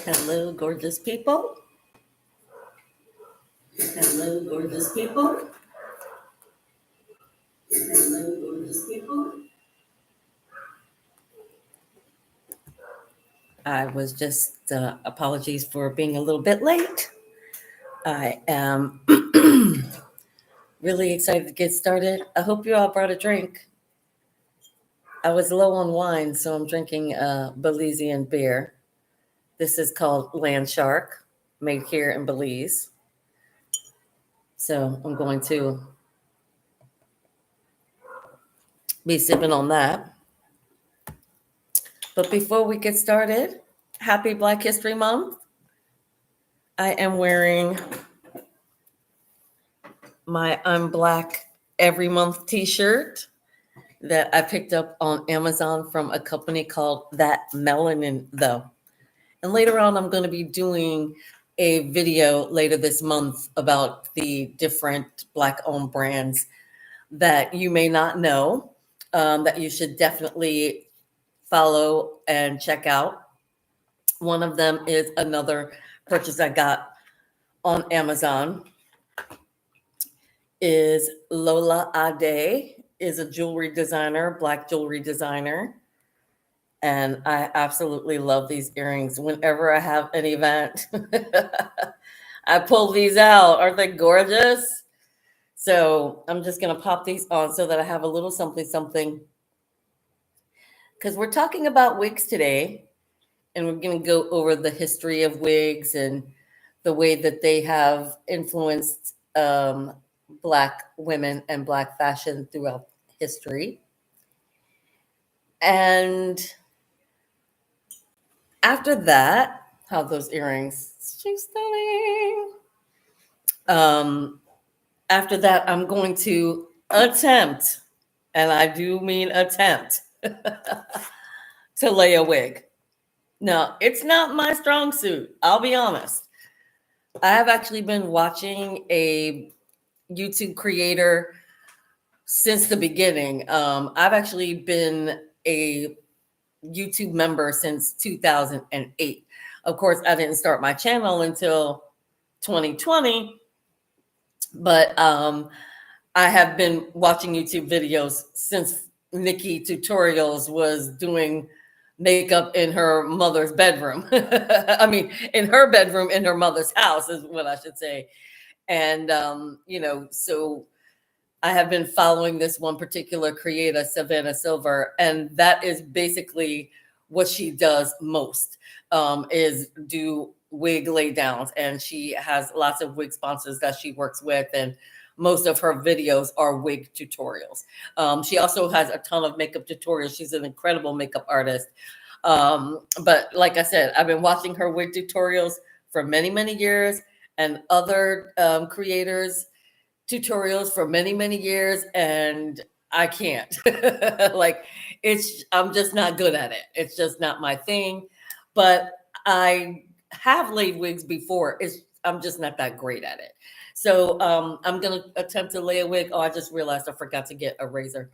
Hello, gorgeous people. Hello, gorgeous people. Hello, gorgeous people. I was just, apologies for being a little bit late. I am really excited to get started. I hope you all brought a drink. I was low on wine, so I'm drinking Belizean beer. This is called Land Shark, made here in Belize. So I'm going to be sipping on that. But before we get started, happy Black History Month. I am wearing my I'm Black Every Month t-shirt that I picked up on Amazon from a company called That Melanin Though. And later on, I'm going to be doing a video later this month about the different Black-owned brands that you may not know, that you should definitely follow and check out. One of them is another purchase I got on Amazon is Lola Ade, is a jewelry designer, Black jewelry designer. And I absolutely love these earrings. Whenever I have an event, I pull these out. Aren't they gorgeous? So I'm just going to pop these on so that I have a little something. Because we're talking about wigs today. And we're going to go over the history of wigs and the way that they have influenced Black women and Black fashion throughout history. And after that, how those earrings, she's stunning. After that, I'm going to attempt, and I do mean attempt, to lay a wig. Now, it's not my strong suit, I'll be honest. I have actually been watching a YouTube creator since the beginning. I've actually been a YouTube member since 2008. Of course, I didn't start my channel until 2020, but I have been watching YouTube videos since Nikki Tutorials was doing makeup in her mother's bedroom. I mean, in her bedroom, in her mother's house is what I should say. And, so I have been following this one particular creator, Savannah Silver, and that is basically what she does most, is do wig lay downs. And she has lots of wig sponsors that she works with, and most of her videos are wig tutorials. She also has a ton of makeup tutorials. She's an incredible makeup artist. But like I said, I've been watching her wig tutorials for many, many years, and other creators tutorials for many, many years, and I can't. I'm just not good at it. It's just not my thing. But I have laid wigs before. I'm just not that great at it. So I'm gonna attempt to lay a wig. Oh, I just realized I forgot to get a razor,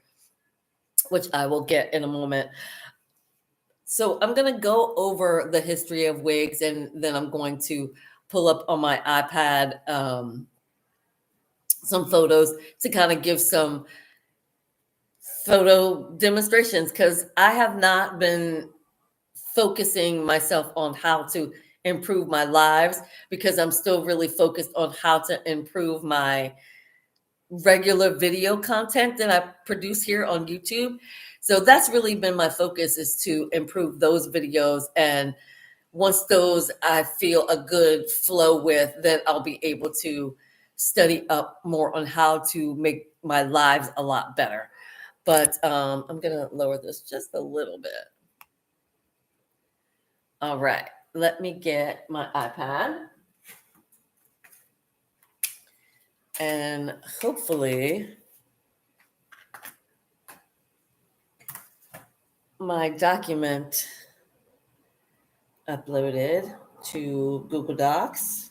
which I will get in a moment. So I'm gonna go over the history of wigs, and then I'm going to pull up on my iPad some photos to kind of give some photo demonstrations, because I have not been focusing myself on how to improve my lives, because I'm still really focused on how to improve my regular video content that I produce here on YouTube. So that's really been my focus, is to improve those videos. And once those I feel a good flow with, then I'll be able to study up more on how to make my lives a lot better. But I'm going to lower this just a little bit. All right, let me get my iPad. And hopefully my document uploaded to Google Docs.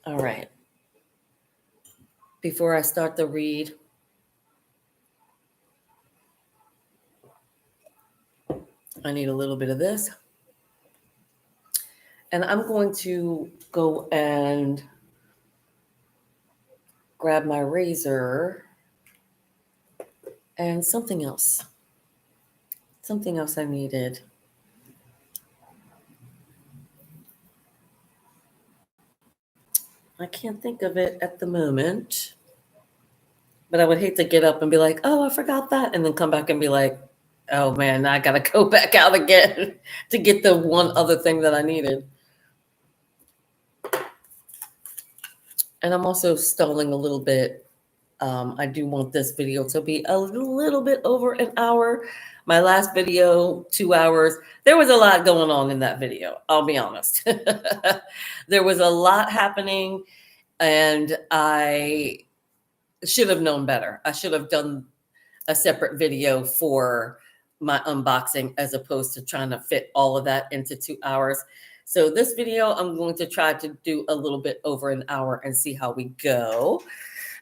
All right. Before I start the read, I need a little bit of this. And I'm going to go and grab my razor and something else. Something else I needed. I can't think of it at the moment. But I would hate to get up and be like, oh, I forgot that. And then come back and be like, oh man, I got to go back out again to get the one other thing that I needed. And I'm also stalling a little bit. I do want this video to be a little bit over an hour. My last video, 2 hours. There was a lot going on in that video. I'll be honest. There was a lot happening, and I should have known better. I should have done a separate video for my unboxing as opposed to trying to fit all of that into 2 hours. So this video, I'm going to try to do a little bit over an hour and see how we go.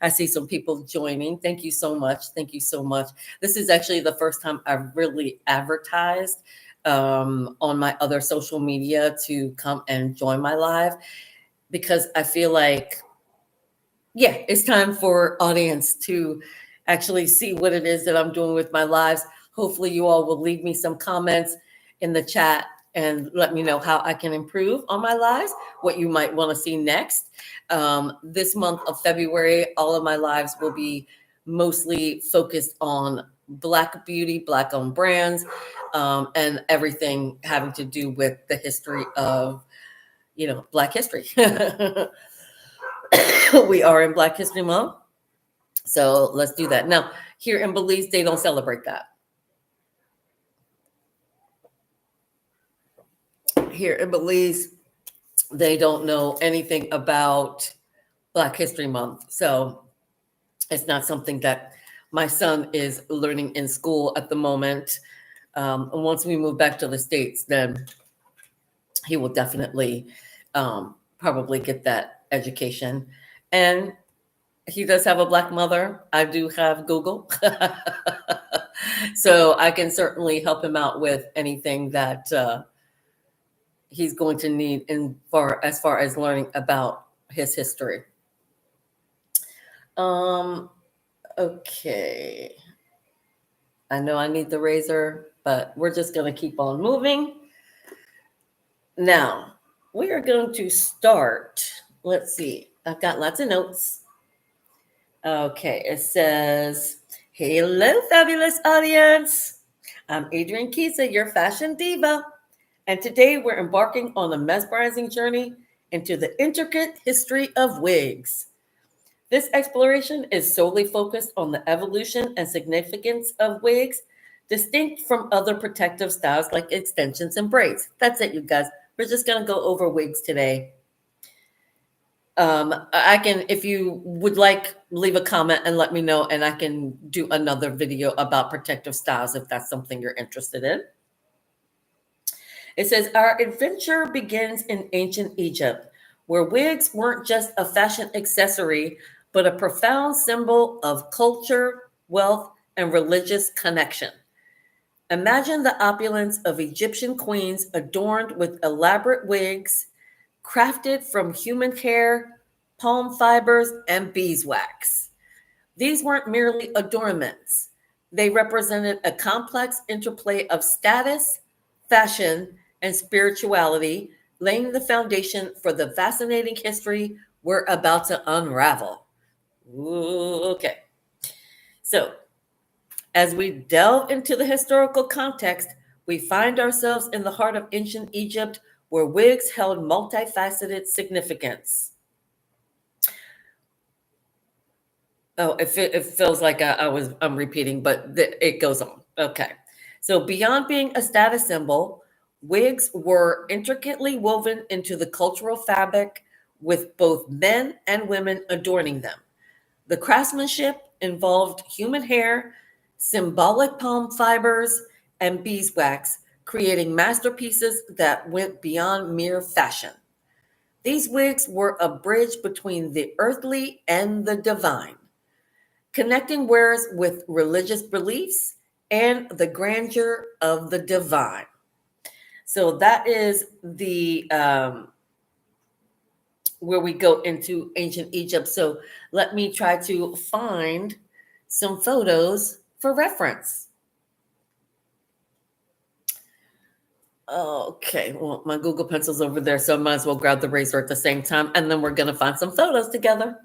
I see some people joining. Thank you so much. Thank you so much. This is actually the first time I've really advertised on my other social media to come and join my live, because I feel like, yeah, it's time for audience to actually see what it is that I'm doing with my lives. Hopefully you all will leave me some comments in the chat and let me know how I can improve on my lives, what you might want to see next. This month of February, all of my lives will be mostly focused on Black beauty, Black owned brands, and everything having to do with the history of, Black history. We are in Black History Month. So let's do that. Now, here in Belize, they don't celebrate that. Here in Belize, they don't know anything about Black History Month. So it's not something that my son is learning in school at the moment. Once we move back to the States, then he will definitely probably get that education. And he does have a Black mother. I do have Google. So I can certainly help him out with anything that he's going to need as far as learning about his history. Okay. I know I need the razor, but we're just going to keep on moving. Now, we are going to start. Let's see. I've got lots of notes. Okay, it says, hello, fabulous audience. I'm Adrienne Keyser, your fashion diva. And today we're embarking on a mesmerizing journey into the intricate history of wigs. This exploration is solely focused on the evolution and significance of wigs, distinct from other protective styles like extensions and braids. That's it, you guys. We're just going to go over wigs today. I can, if you would like, leave a comment and let me know, and I can do another video about protective styles if that's something you're interested in. It says, our adventure begins in ancient Egypt, where wigs weren't just a fashion accessory, but a profound symbol of culture, wealth, and religious connection. Imagine the opulence of Egyptian queens adorned with elaborate wigs, crafted from human hair, palm fibers, and beeswax. These weren't merely adornments. They represented a complex interplay of status, fashion, and spirituality, laying the foundation for the fascinating history we're about to unravel. Ooh, okay. So, as we delve into the historical context, we find ourselves in the heart of ancient Egypt, where wigs held multifaceted significance. Oh, it feels like I'm repeating, but it goes on. Okay. So beyond being a status symbol, wigs were intricately woven into the cultural fabric, with both men and women adorning them. The craftsmanship involved human hair, symbolic palm fibers, and beeswax, creating masterpieces that went beyond mere fashion. These wigs were a bridge between the earthly and the divine, connecting wearers with religious beliefs and the grandeur of the divine. So that is the where we go into ancient Egypt. So let me try to find some photos for reference. Okay, well, my Google Pencil's over there, so I might as well grab the razor at the same time, and then we're going to find some photos together.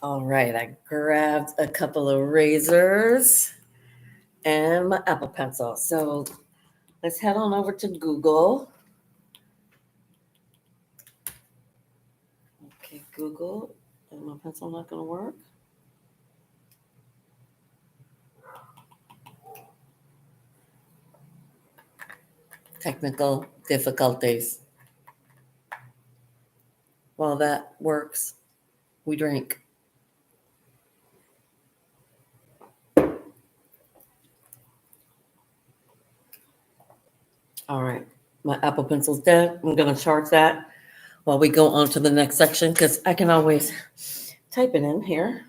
All right, I grabbed a couple of razors and my Apple Pencil. So let's head on over to Google. Okay, Google. Is my pencil not going to work? Technical difficulties. While that works, we drink. All right, my Apple Pencil's dead. I'm going to charge that while we go on to the next section because I can always type it in here.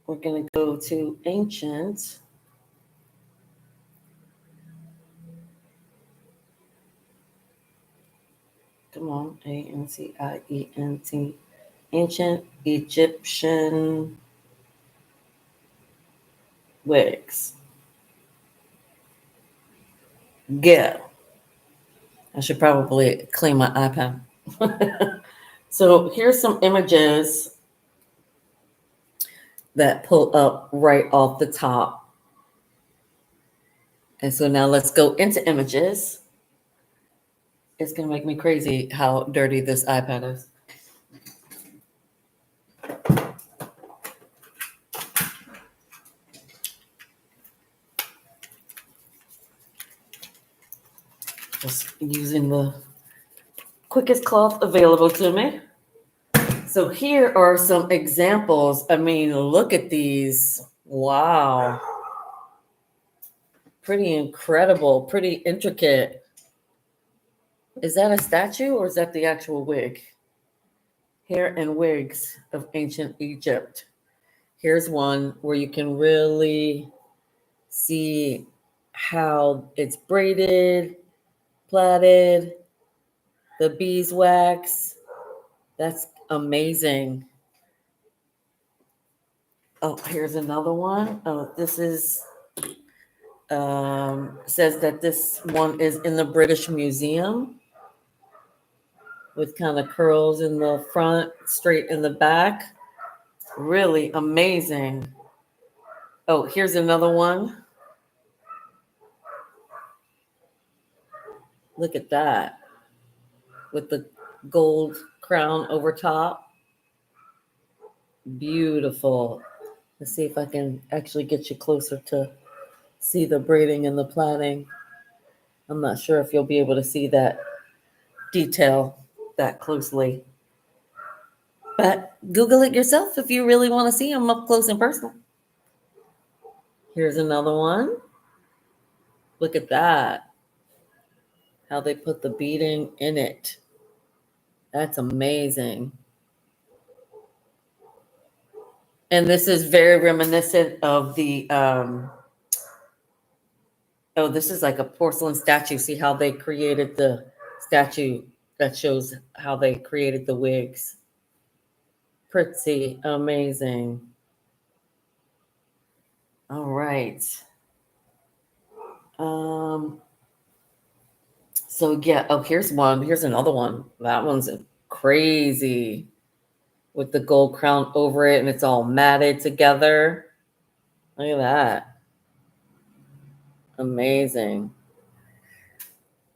We're going to go to ancient. Come on, ANCIENT. Ancient Egyptian wigs. Yeah. I should probably clean my iPad. So here's some images that pull up right off the top. And so now let's go into images. It's going to make me crazy how dirty this iPad is. Just using the quickest cloth available to me. So here are some examples. I mean, look at these. Wow. Pretty incredible, pretty intricate. Is that a statue or is that the actual wig? Hair and wigs of ancient Egypt. Here's one where you can really see how it's braided, plaited, the beeswax. That's amazing. Oh, here's another one. Oh, this is says that this one is in the British Museum with kind of curls in the front, straight in the back. Really amazing. Oh, here's another one. Look at that. With the gold crown over top. Beautiful. Let's see if I can actually get you closer to see the braiding and the plaiting. I'm not sure if you'll be able to see that detail that closely. But Google it yourself if you really want to see them up close and personal. Here's another one. Look at that. How they put the beading in it. That's amazing. And this is very reminiscent of the, this is like a porcelain statue. See how they created the statue that shows how they created the wigs. Pretty amazing. All right. So yeah, oh, here's one. Here's another one. That one's crazy with the gold crown over it and it's all matted together. Look at that. Amazing.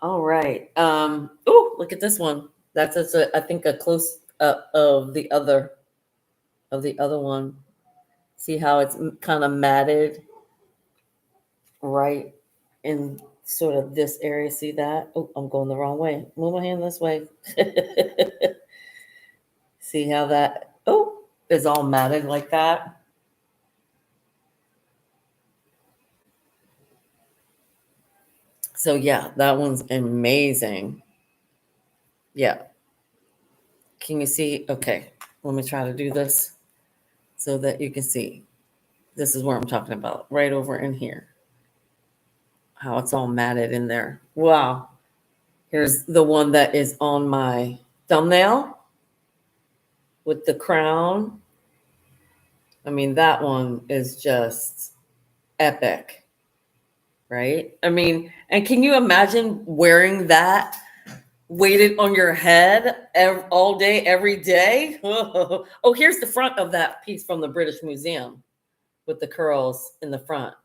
All right. Oh, look at this one. That's just I think a close up of the other one. See how it's kind of matted right in sort of this area. See that? Oh, I'm going the wrong way. Move my hand this way. See how that, oh, is all matted like that? So yeah, that one's amazing. Yeah. Can you see? Okay. Let me try to do this so that you can see. This is where I'm talking about, right over in here. How it's all matted in there. Wow. Here's the one that is on my thumbnail with the crown. I mean, that one is just epic, right? I mean, and can you imagine wearing that weighted on your head all day, every day? Oh, here's the front of that piece from the British Museum with the curls in the front.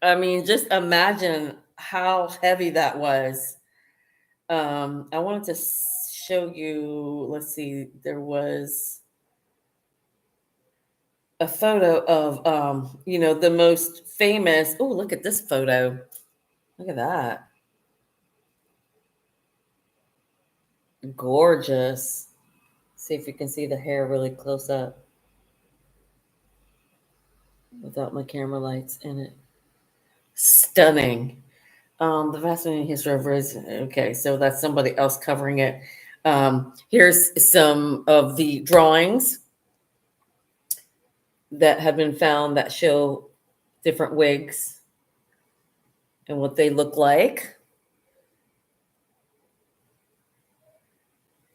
I mean, just imagine how heavy that was. I wanted to show you, let's see, there was a photo of the most famous. Oh, look at this photo. Look at that. Gorgeous. See if you can see the hair really close up without my camera lights in it. Stunning. The fascinating history of Wigs. Okay, so that's somebody else covering it. Here's some of the drawings that have been found that show different wigs and what they look like.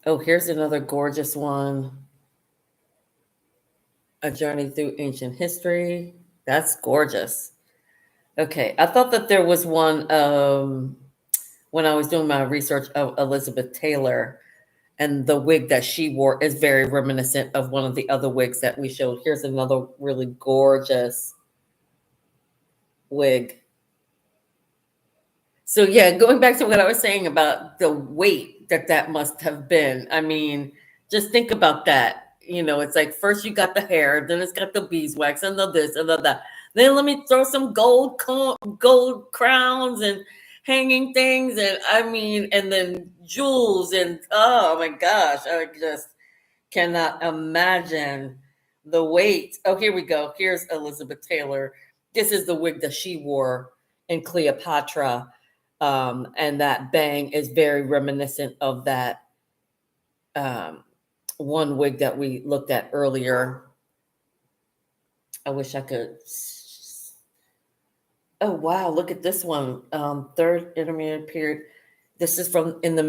Oh, here's another gorgeous one. A journey through ancient history. That's gorgeous. Okay, I thought that there was one when I was doing my research of Elizabeth Taylor, and the wig that she wore is very reminiscent of one of the other wigs that we showed. Here's another really gorgeous wig. So yeah, going back to what I was saying about the weight that must have been. I mean, just think about that. It's like first you got the hair, then it's got the beeswax and the this and the that. Then let me throw some gold crowns and hanging things, and I mean, and then jewels, and oh my gosh, I just cannot imagine the weight. Oh, here we go. Here's Elizabeth Taylor. This is the wig that she wore in Cleopatra. And that bang is very reminiscent of that one wig that we looked at earlier. I wish I could. Oh, wow. Look at this one. Third intermediate period. This is from in the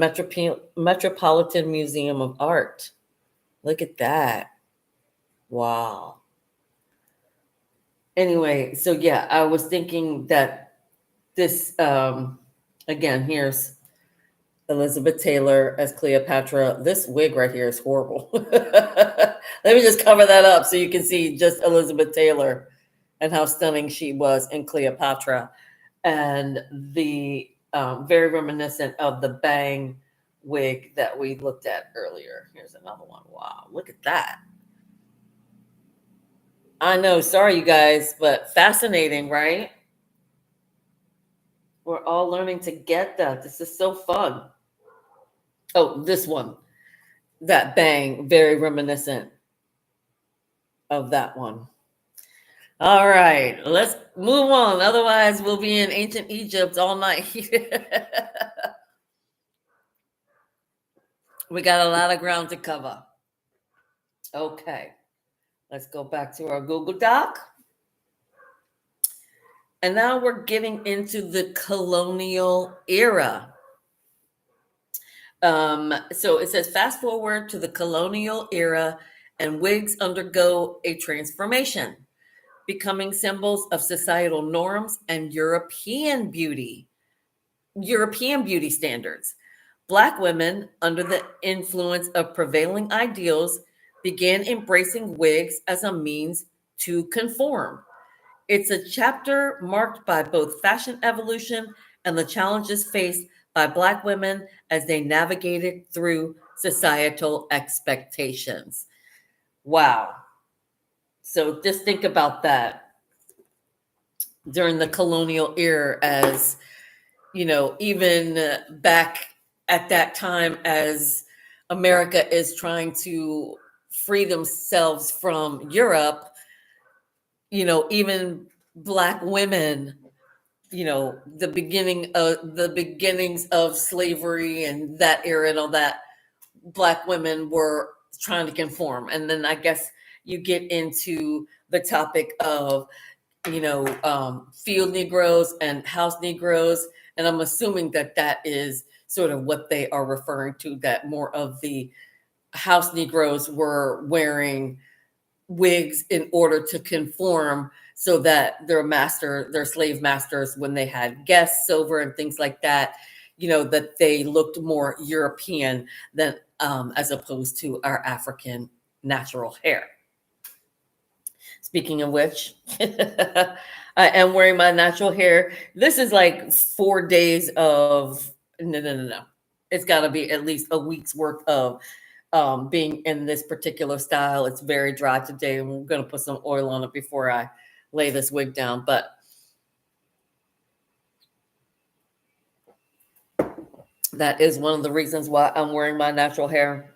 Metropolitan Museum of Art. Look at that. Wow. Anyway, so yeah, I was thinking that this, again, here's Elizabeth Taylor as Cleopatra. This wig right here is horrible. Let me just cover that up so you can see just Elizabeth Taylor and how stunning she was in Cleopatra. And the very reminiscent of the bang wig that we looked at earlier. Here's another one. Wow, look at that. I know, sorry, you guys, but fascinating, right? We're all learning to get that. This is so fun. Oh, this one, that bang, very reminiscent of that one. All right, let's move on. Otherwise, we'll be in ancient Egypt all night. We got a lot of ground to cover. Okay, let's go back to our Google Doc. And now we're getting into the colonial era. So it says fast forward to the colonial era, and wigs undergo a transformation, becoming symbols of societal norms and European beauty standards. Black women, under the influence of prevailing ideals, began embracing wigs as a means to conform. It's a chapter marked by both fashion evolution and the challenges faced by Black women as they navigated through societal expectations. Wow. So just think about that during the colonial era, as even back at that time, as America is trying to free themselves from Europe, even Black women, the beginnings of slavery and that era and all that, Black women were trying to conform. And then I guess you get into the topic of field Negroes and house Negroes. And I'm assuming that that is sort of what they are referring to, that more of the house Negroes were wearing wigs in order to conform, so that their slave masters, when they had guests over and things like that, that they looked more European than as opposed to our African natural hair. Speaking of which, I am wearing my natural hair. This is like 4 days of no. It's got to be at least a week's worth of being in this particular style. It's very dry today, and we're going to put some oil on it before I lay this wig down. But that is one of the reasons why I'm wearing my natural hair.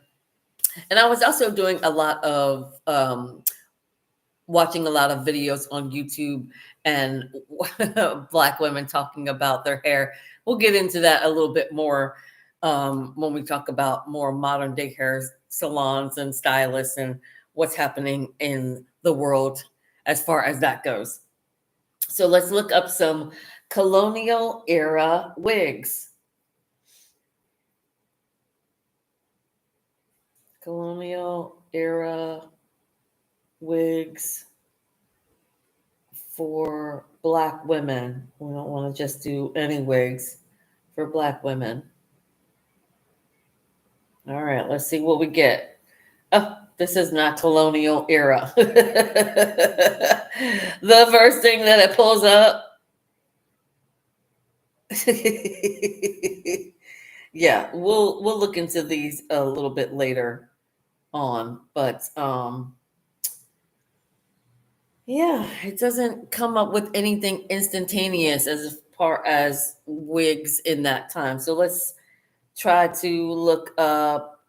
And I was also doing a lot of watching a lot of videos on YouTube and Black women talking about their hair. We'll get into that a little bit more when we talk about more modern day hair salons and stylists and what's happening in the world as far as that goes. So let's look up some colonial era wigs. Colonial era wigs for Black women. We don't want to just do any wigs for Black women. All right, let's see what we get. Oh, this is not colonial era. The first thing that it pulls up. Yeah, we'll look into these a little bit later on, but yeah, it doesn't come up with anything instantaneous as far as wigs in that time. So let's try to look up.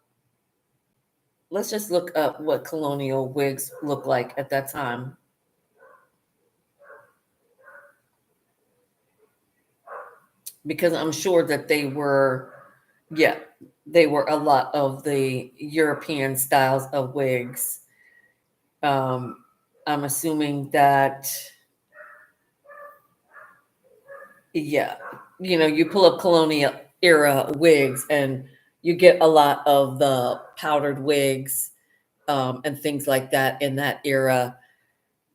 Let's just look up what colonial wigs look like at that time. Because I'm sure that they were a lot of the European styles of wigs. I'm assuming that, you pull up colonial era wigs and you get a lot of the powdered wigs and things like that in that era,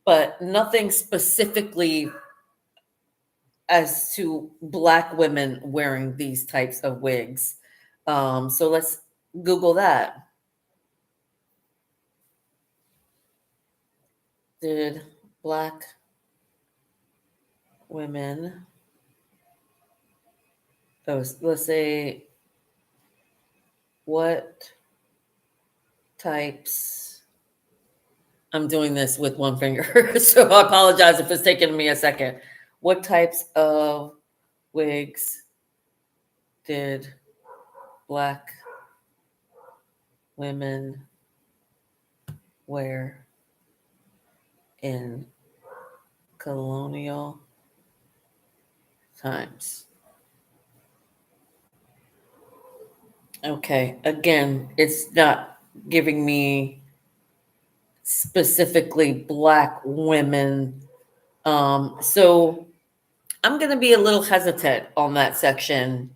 but nothing specifically as to Black women wearing these types of wigs. So let's Google that. Did Black women, let's say, what types? I'm doing this with one finger, so I apologize if it's taking me a second. What types of wigs did Black women wear in colonial times? Okay, again, it's not giving me specifically Black women. So I'm going to be a little hesitant on that section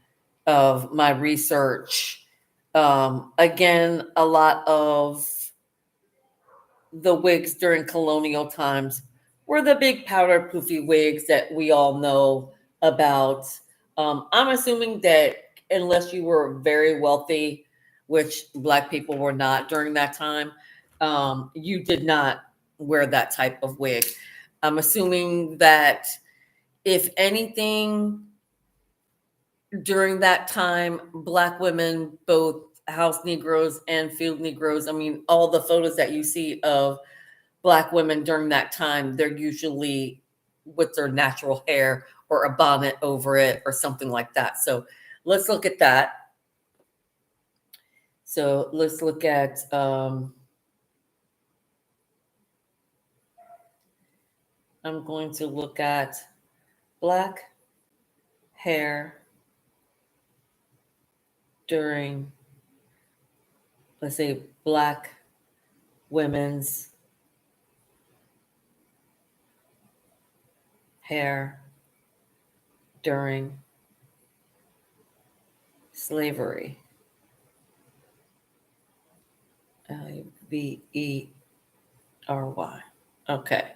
of my research. Again, a lot of the wigs during colonial times were the big powder poofy wigs that we all know about. I'm assuming that unless you were very wealthy, which Black people were not during that time, you did not wear that type of wig. I'm assuming that if anything, during that time, Black women, both house Negroes and field Negroes, I mean, all the photos that you see of Black women during that time, they're usually with their natural hair or a bonnet over it or something like that. So let's look at that. So let's look at, I'm going to look at Black hair during, let's say, Black women's hair during slavery. Levery. Okay.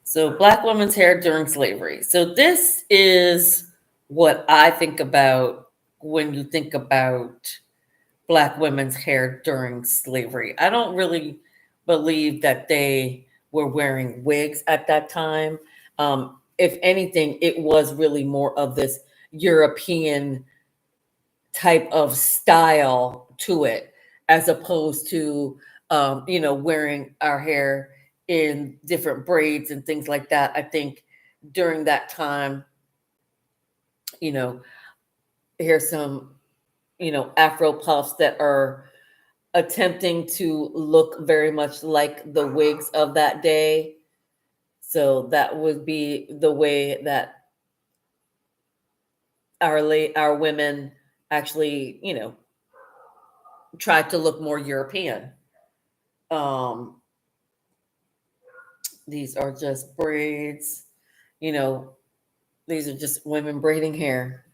So Black women's hair during slavery. So this is what I think about when you think about Black women's hair during slavery. I don't really believe that they were wearing wigs at that time. If anything, it was really more of this European type of style to it, as opposed to, wearing our hair in different braids and things like that. I think during that time, you know, here's some, Afro puffs that are attempting to look very much like the wigs of that day. So that would be the way that our women actually, tried to look more European. Um, these are just braids, you know, these are just women braiding hair.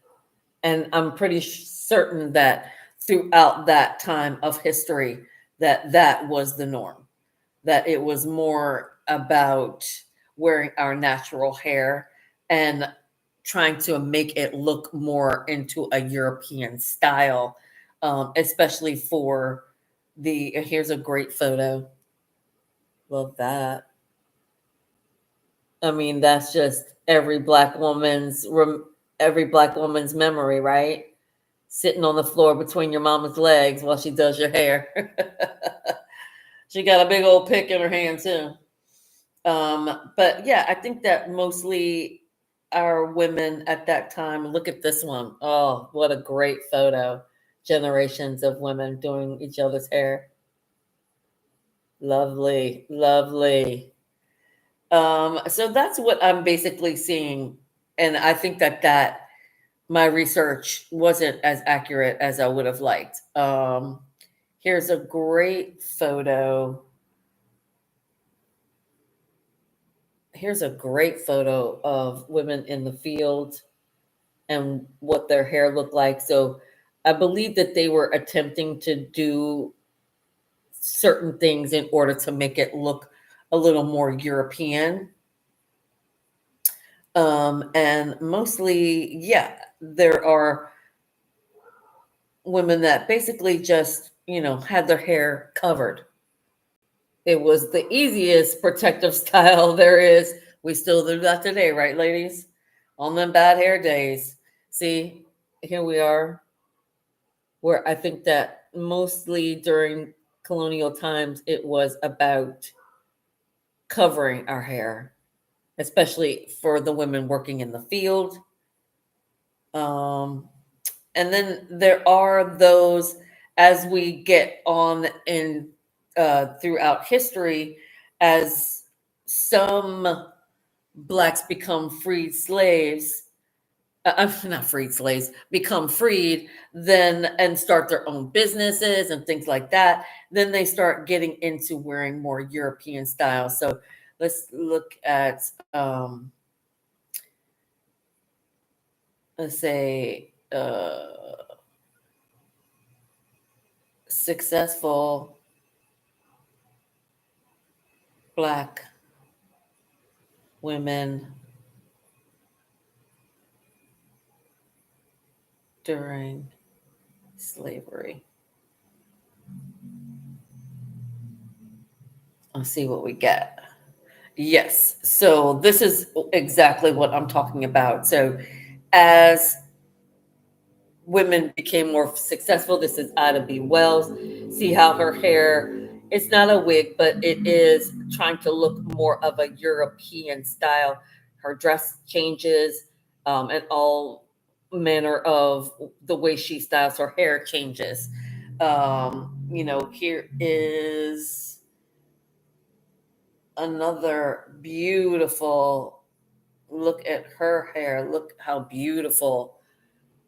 And I'm pretty certain that throughout that time of history, that that was the norm, that it was more about wearing our natural hair and trying to make it look more into a European style, especially for here's a great photo. Love that. I mean, that's just every black woman's memory, right? Sitting on the floor between your mama's legs while she does your hair. She got a big old pick in her hand too. But yeah, I think that mostly our women at that time. Look at this one. Oh, what a great photo! Generations of women doing each other's hair. Lovely, lovely. So that's what I'm basically seeing, and I think that my research wasn't as accurate as I would have liked. Here's a great photo. Here's a great photo of women in the field and what their hair looked like. So I believe that they were attempting to do certain things in order to make it look a little more European. And mostly, yeah, there are women that basically just, had their hair covered. It was the easiest protective style there is. We still do that today, right, ladies? On them bad hair days. See, here we are, where I think that mostly during colonial times, it was about covering our hair, especially for the women working in the field. Um, and then there are those, as we get on in throughout history, as some blacks become freed slaves, not freed slaves, become freed, then and start their own businesses and things like that. Then they start getting into wearing more European style. So let's look at, let's say, successful black women during slavery. Let's see what we get. Yes. So this is exactly what I'm talking about. So as women became more successful. This is Ida B. Wells. See how her hair, it's not a wig, but it is trying to look more of a European style. Her dress changes, and all manner of the way she styles her hair changes. Here is another beautiful look at her hair. Look how beautiful.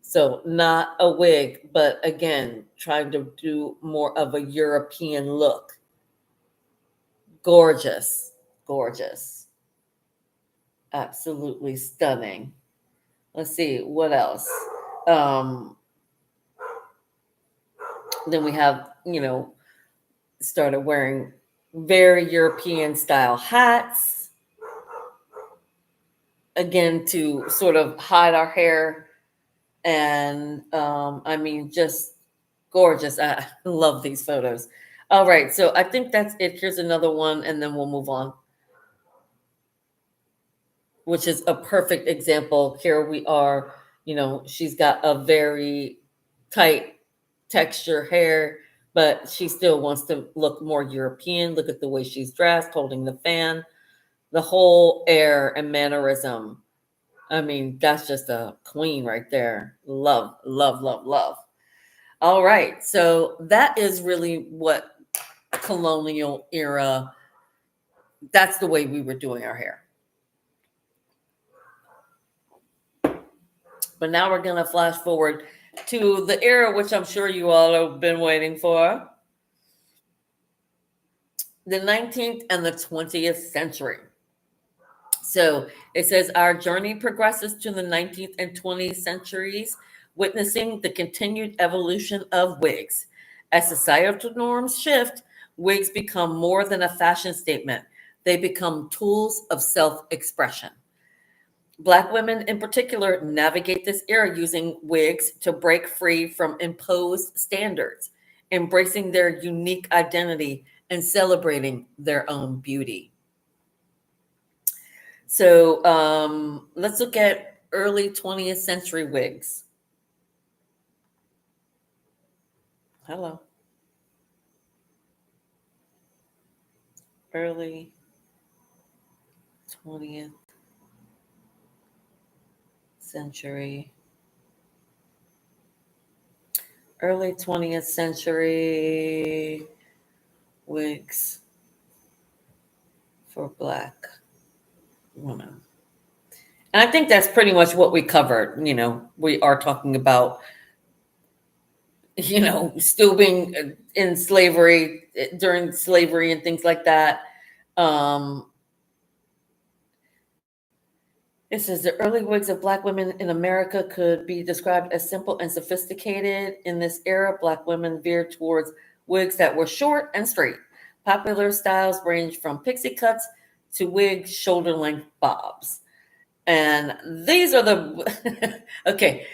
So, not a wig, but again, trying to do more of a European look. Gorgeous, gorgeous, absolutely stunning. Let's see what else. Um, then we have, started wearing very European style hats, again, to sort of hide our hair. And just gorgeous. I love these photos. All right, so I think that's it. Here's another one, and then we'll move on, which is a perfect example. Here we are, she's got a very tight texture hair, but she still wants to look more European. Look at the way she's dressed, holding the fan, the whole air and mannerism. I mean, that's just a queen right there. Love, love, love, love. All right. So that is really what colonial era, that's the way we were doing our hair. But now we're going to flash forward to the era which I'm sure you all have been waiting for, the 19th and the 20th century. So it says our journey progresses to the 19th and 20th centuries, witnessing the continued evolution of wigs. As societal norms shift, wigs become more than a fashion statement. They become tools of self-expression. Black women in particular navigate this era using wigs to break free from imposed standards, embracing their unique identity and celebrating their own beauty. So let's look at early 20th century wigs. Hello. Early 20th century. Early 20th century wigs for Black women. And I think that's pretty much what we covered. We are talking about, still being in slavery, during slavery and things like that. It says the early wigs of Black women in America could be described as simple and sophisticated. In this era, Black women veered towards wigs that were short and straight. Popular styles range from pixie cuts to wig shoulder length bobs. And these are the, okay,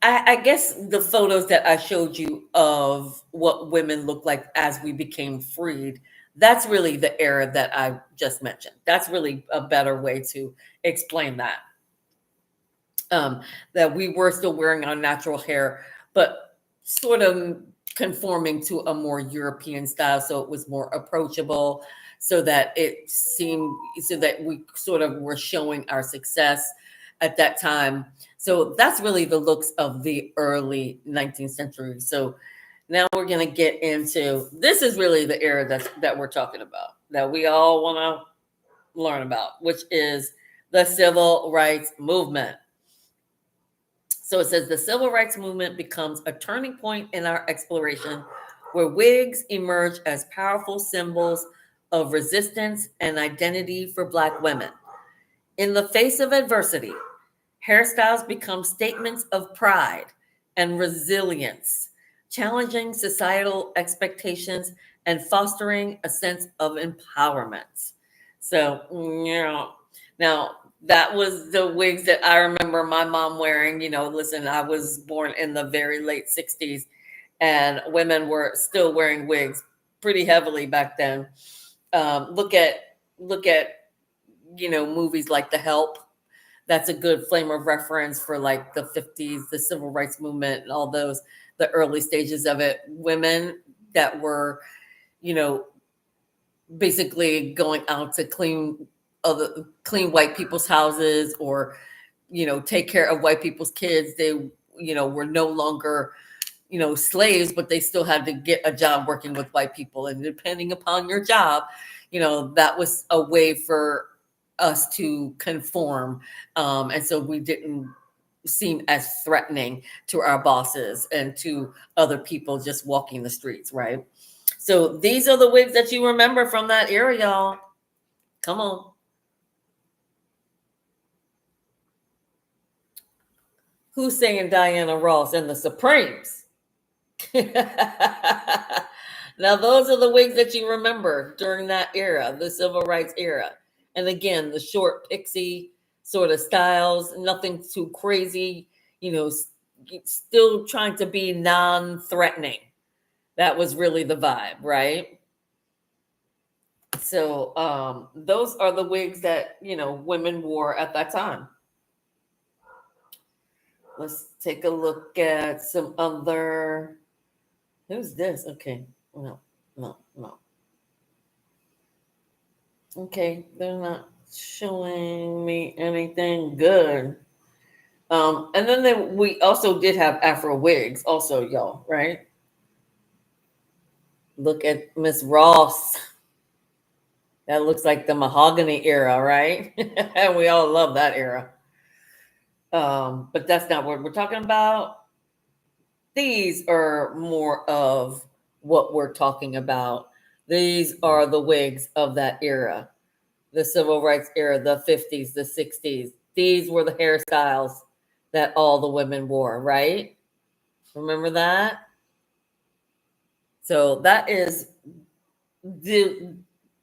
I guess the photos that I showed you of what women look like as we became freed, that's really the era that I just mentioned. That's really a better way to explain that. That we were still wearing our natural hair, but sort of conforming to a more European style, so it was more approachable, so that we sort of were showing our success at that time. So that's really the looks of the early 19th century. So now we're going to get into, this is really the era that we're talking about, that we all want to learn about, which is the civil rights movement. So it says the civil rights movement becomes a turning point in our exploration, where wigs emerge as powerful symbols of resistance and identity for Black women. In the face of adversity, hairstyles become statements of pride and resilience, challenging societal expectations and fostering a sense of empowerment. So, now that was the wigs that I remember my mom wearing. Listen, I was born in the very late 60s, and women were still wearing wigs pretty heavily back then. Look at movies like The Help. that's a good frame of reference for like the 50s, the civil rights movement, and all those, the early stages of it. Women that were, you know, basically going out to clean white people's houses, or, you know, take care of white people's kids. They, you know, were no longer, you know, slaves, but they still had to get a job working with white people. And depending upon your job, you know, that was a way for us to conform. And so we didn't seem as threatening to our bosses and to other people just walking the streets, right? So these are the wigs that you remember from that era, y'all. Come on. Who's saying Diana Ross and the Supremes? Now, those are the wigs that you remember during that era, the civil rights era. And again, the short pixie sort of styles, nothing too crazy, you know, still trying to be non-threatening. That was really the vibe, right? So those are the wigs that, you know, women wore at that time. Let's take a look at some other. Who's this? Okay. No. Okay, they're not showing me anything good. And then we also did have Afro wigs, also, y'all, right? Look at Miss Ross. That looks like the mahogany era, right? And we all love that era. But that's not what we're talking about. These are more of what we're talking about. These are the wigs of that era, the civil rights era, the 50s, the 60s. These were the hairstyles that all the women wore, right? Remember that? So that is the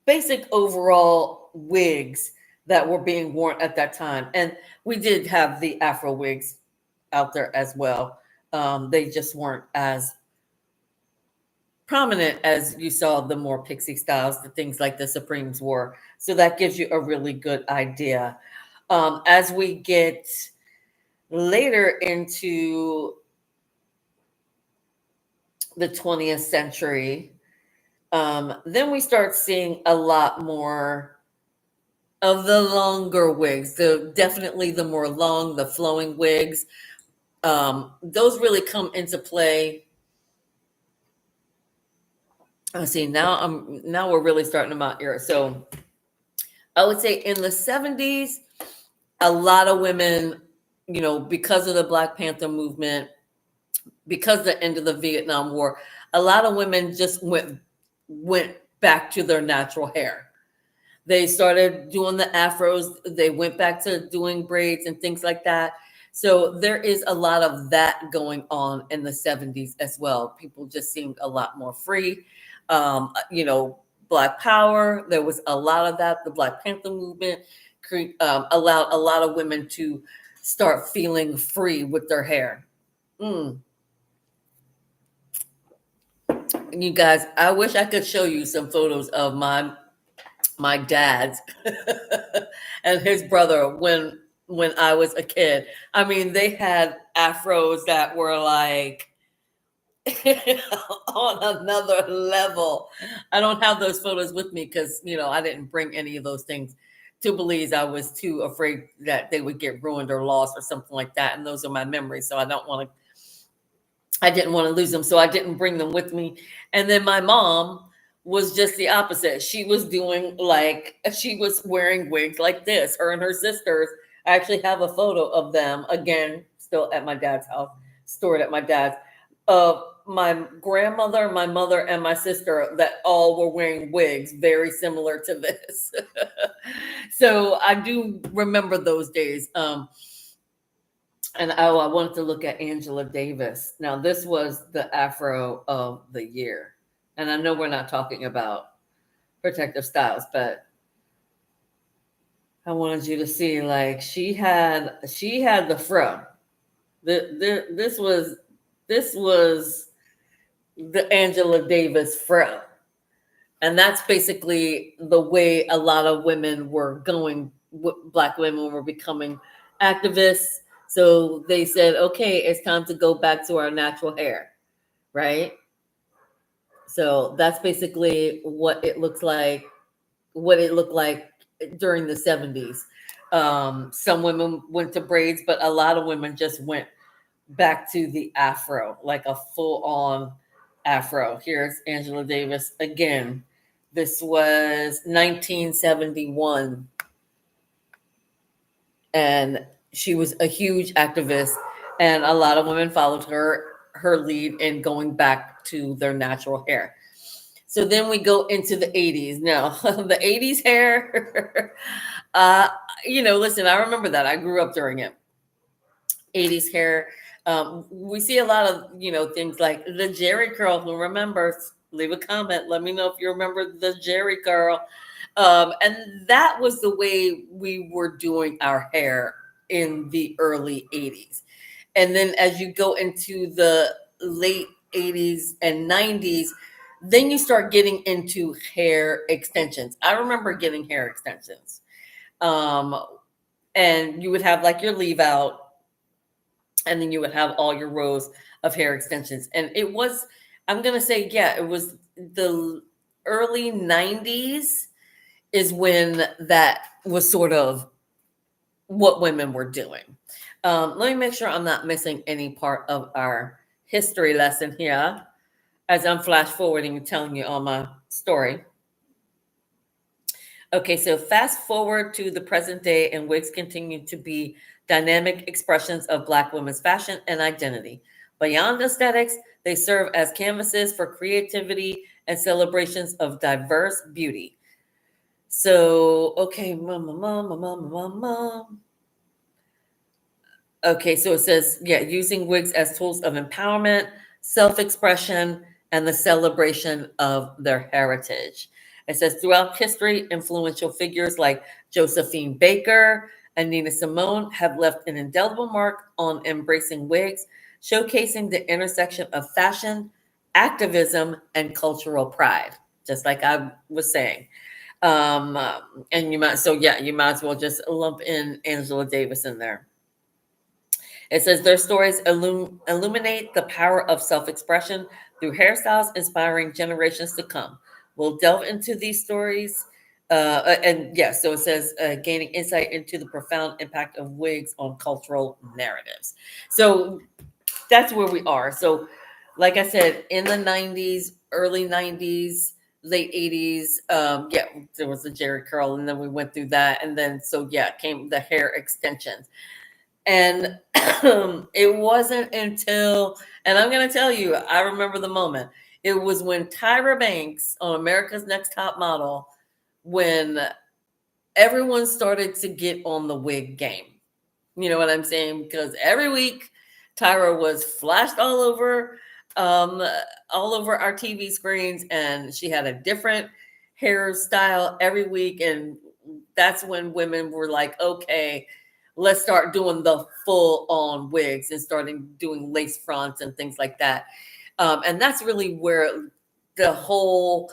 basic overall wigs that were being worn at that time. And we did have the Afro wigs out there as well. They just weren't as prominent as you saw the more pixie styles, the things like the Supremes wore. So that gives you a really good idea. As we get later into the 20th century, then we start seeing a lot more of the longer wigs, definitely the more long, the flowing wigs. Those really come into play. Let's see, now we're really starting about era. So I would say in the 70s, a lot of women, you know, because of the Black Panther movement, because of the end of the Vietnam War, a lot of women just went back to their natural hair. They started doing the afros. They went back to doing braids and things like that. So there is a lot of that going on in the 70s as well. People just seemed a lot more free. You know, Black Power, there was a lot of that. The Black Panther movement allowed a lot of women to start feeling free with their hair. You guys, I wish I could show you some photos of my dad's and his brother when I was a kid. I mean, they had afros that were like on another level. I don't have those photos with me because, you know, I didn't bring any of those things to Belize. I was too afraid that they would get ruined or lost or something like that. And those are my memories. So I didn't want to lose them. So I didn't bring them with me. And then my mom was just the opposite. She was she was wearing wigs like this, her and her sisters. I actually have a photo of them, again, still at my dad's house, stored at my dad's, of my grandmother, my mother, and my sister that all were wearing wigs very similar to this. So I do remember those days. And I wanted to look at Angela Davis. Now, this was the Afro of the year. And I know we're not talking about protective styles, but I wanted you to see, like, she had the fro. This was the Angela Davis fro. And that's basically the way a lot of women were going, Black women were becoming activists. So they said, okay, it's time to go back to our natural hair, right? So that's basically what it looked like during the 70s. Some women went to braids, but a lot of women just went back to the afro, like a full on afro. Here's Angela Davis again. This was 1971, and she was a huge activist, and a lot of women followed her lead in going back to their natural hair. So then we go into the 80s. Now, the 80s hair, uh, listen, I remember that. I grew up during it. 80s hair. We see a lot of, things like the Jerry curl. Who remembers? Leave a comment. Let me know if you remember the Jerry curl. And that was the way we were doing our hair in the early 80s. And then as you go into the late 80s and 90s, then you start getting into hair extensions. I remember getting hair extensions. Um, and you would have like your leave out, and then you would have all your rows of hair extensions. And it was, I'm going to say, yeah, it was the early 90s is when that was sort of what women were doing. Let me make sure I'm not missing any part of our history lesson here as I'm flash forwarding and telling you all my story. Okay, so fast forward to the present day, and wigs continue to be dynamic expressions of Black women's fashion and identity. Beyond aesthetics, they serve as canvases for creativity and celebrations of diverse beauty. So, okay, Okay, so it says, yeah, using wigs as tools of empowerment, self expression, and the celebration of their heritage. It says throughout history, influential figures like Josephine Baker and Nina Simone have left an indelible mark on embracing wigs, showcasing the intersection of fashion, activism, and cultural pride, just like I was saying. Um, and you might as well just lump in Angela Davis in there. It says their stories illuminate the power of self expression through hairstyles, inspiring generations to come. We'll delve into these stories. And yeah, so it says gaining insight into the profound impact of wigs on cultural narratives. So that's where we are. So, like I said, in the 90s, early 90s, late 80s, yeah, there was a Jerry curl, and then we went through that. And then, so yeah, came the hair extensions. And it wasn't until, and I'm going to tell you, I remember the moment. It was when Tyra Banks on America's Next Top Model, when everyone started to get on the wig game. You know what I'm saying? Because every week Tyra was flashed um, all over our TV screens, and she had a different hairstyle every week. And that's when women were like, okay, let's start doing the full on wigs and starting doing lace fronts and things like that. And that's really where the whole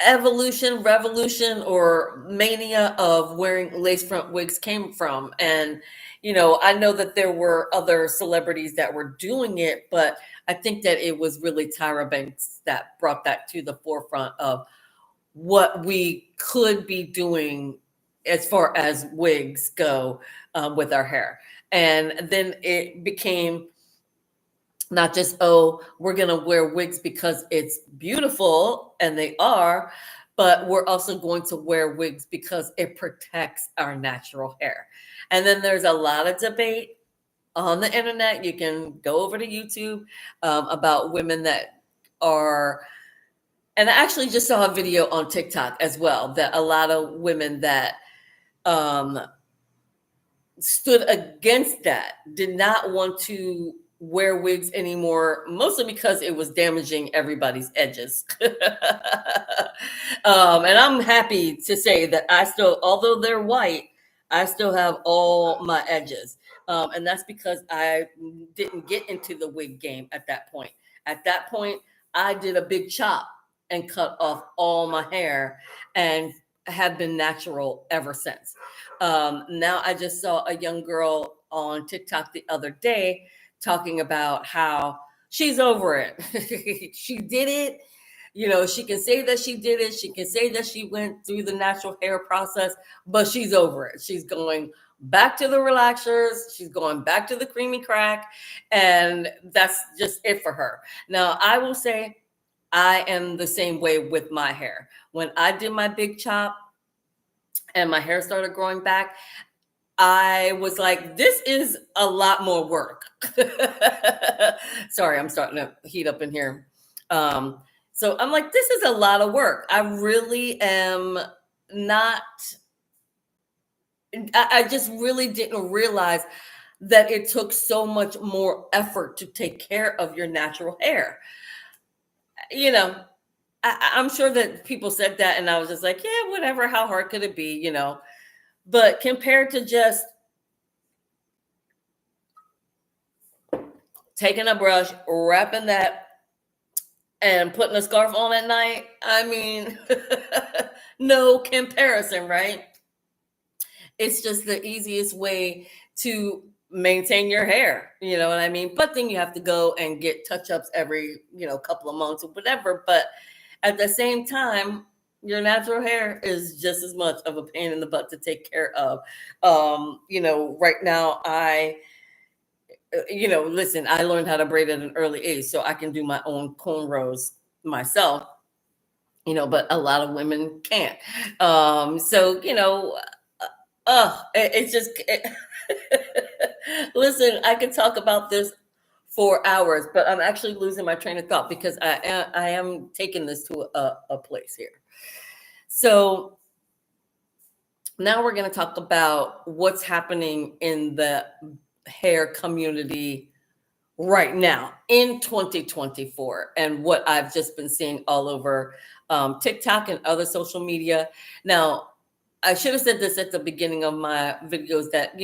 evolution, revolution, or mania of wearing lace front wigs came from. And, I know that there were other celebrities that were doing it, but I think that it was really Tyra Banks that brought that to the forefront of what we could be doing as far as wigs go, with our hair. And then it became not just, oh, we're going to wear wigs because it's beautiful, and they are, but we're also going to wear wigs because it protects our natural hair. And then there's a lot of debate on the internet. You can go over to YouTube, about women that are, and I actually just saw a video on TikTok as well, that a lot of women that um, stood against that, did not want to wear wigs anymore, mostly because it was damaging everybody's edges. And I'm happy to say that I still, although they're white, I still have all my edges. And that's because I didn't get into the wig game at that point. At that point, I did a big chop and cut off all my hair and have been natural ever since. Now I just saw a young girl on TikTok the other day talking about how she's over it. She did it. You know, she can say that she did it. She can say that she went through the natural hair process, but she's over it. She's going back to the relaxers. She's going back to the creamy crack. And that's just it for her. Now, I will say I am the same way with my hair. When I did my big chop and my hair started growing back, I was like, this is a lot more work. Sorry, I'm starting to heat up in here. So I'm like, this is a lot of work. I really am not, I just really didn't realize that it took so much more effort to take care of your natural hair. You know, I'm sure that people said that, and I was just like, yeah, whatever. How hard could it be? You know, but compared to just taking a brush, wrapping that, and putting a scarf on at night, I mean, no comparison, right? It's just the easiest way to maintain your hair, you know what I mean? But then you have to go and get touch-ups every, couple of months or whatever. But at the same time, your natural hair is just as much of a pain in the butt to take care of. Right now listen, I learned how to braid at an early age, so I can do my own cornrows myself, but a lot of women can't. It's just, listen, I could talk about this for hours, but I'm actually losing my train of thought because I am taking this to a place here. So now we're going to talk about what's happening in the hair community right now in 2024 and what I've just been seeing all over TikTok and other social media. Now, I should have said this at the beginning of my videos that,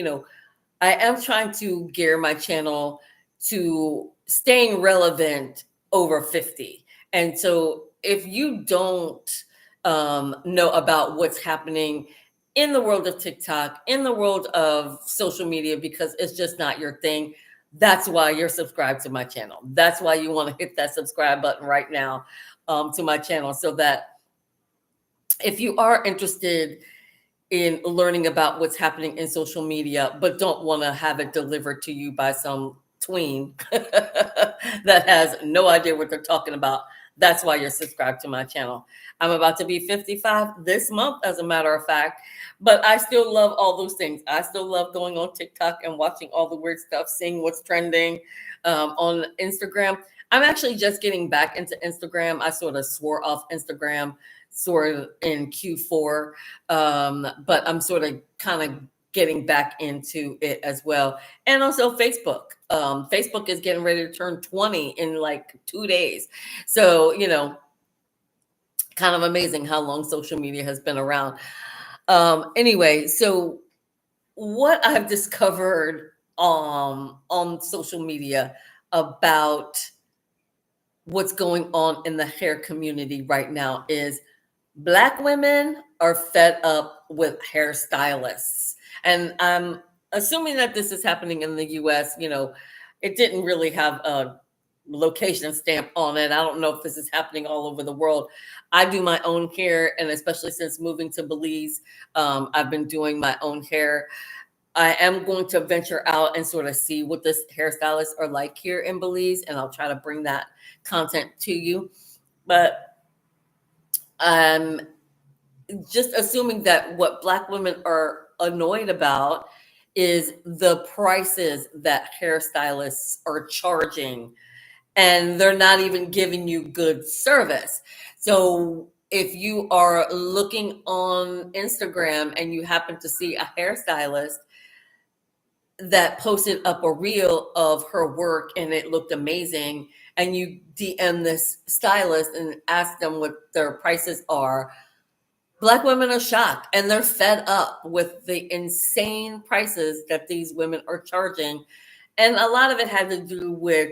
I am trying to gear my channel to staying relevant over 50. And so if you don't know about what's happening in the world of TikTok, in the world of social media, because it's just not your thing, that's why you're subscribed to my channel. That's why you want to hit that subscribe button right now to my channel, so that if you are interested in learning about what's happening in social media, but don't want to have it delivered to you by some tween that has no idea what they're talking about, that's why you're subscribed to my channel. I'm about to be 55 this month, as a matter of fact, but I still love all those things. I still love going on TikTok and watching all the weird stuff, seeing what's trending on Instagram. I'm actually just getting back into Instagram. I sort of swore off Instagram sort of in Q4, but I'm sort of kind of getting back into it as well. And also Facebook. Facebook is getting ready to turn 20 in like 2 days. So, kind of amazing how long social media has been around. Anyway, so what I've discovered on social media about what's going on in the hair community right now is Black women are fed up with hairstylists. And I'm assuming that this is happening in the US. It didn't really have a location stamp on it. I don't know if this is happening all over the world. I do my own hair, and especially since moving to Belize, I've been doing my own hair. I am going to venture out and sort of see what the hairstylists are like here in Belize, and I'll try to bring that content to you. But I'm just assuming that what Black women are annoyed about is the prices that hairstylists are charging, and they're not even giving you good service. So if you are looking on Instagram and you happen to see a hairstylist that posted up a reel of her work and it looked amazing, and you DM this stylist and ask them what their prices are, Black women are shocked and they're fed up with the insane prices that these women are charging. And a lot of it had to do with,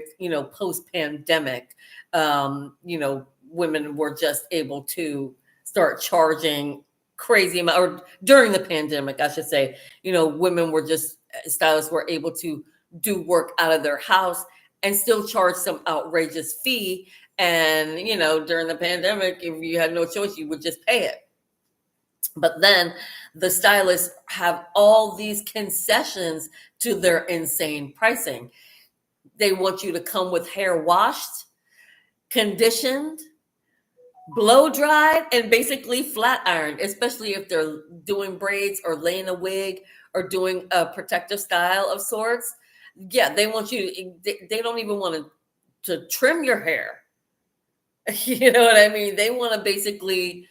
post-pandemic, women were just able to start charging crazy amount, or during the pandemic, I should say, women were just, stylists were able to do work out of their house and still charge some outrageous fee. And, during the pandemic, if you had no choice, you would just pay it. But then the stylists have all these concessions to their insane pricing. They want you to come with hair washed, conditioned, blow dried, and basically flat ironed, especially if they're doing braids or laying a wig or doing a protective style of sorts. Yeah, they want you, they don't even want to trim your hair. You know what I mean? They want to basically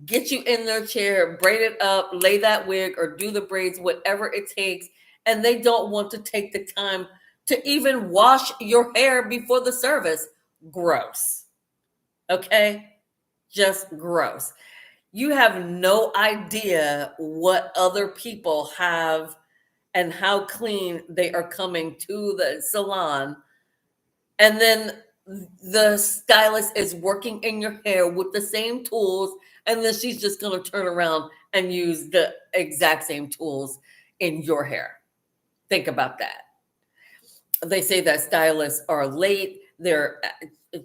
get you in their chair, braid it up, lay that wig, or do the braids, whatever it takes. And they don't want to take the time to even wash your hair before the service. Gross. Okay? Just gross. You have no idea what other people have and how clean they are coming to the salon. And then the stylist is working in your hair with the same tools, and then she's just going to turn around and use the exact same tools in your hair. Think about that. They say that stylists are late. They're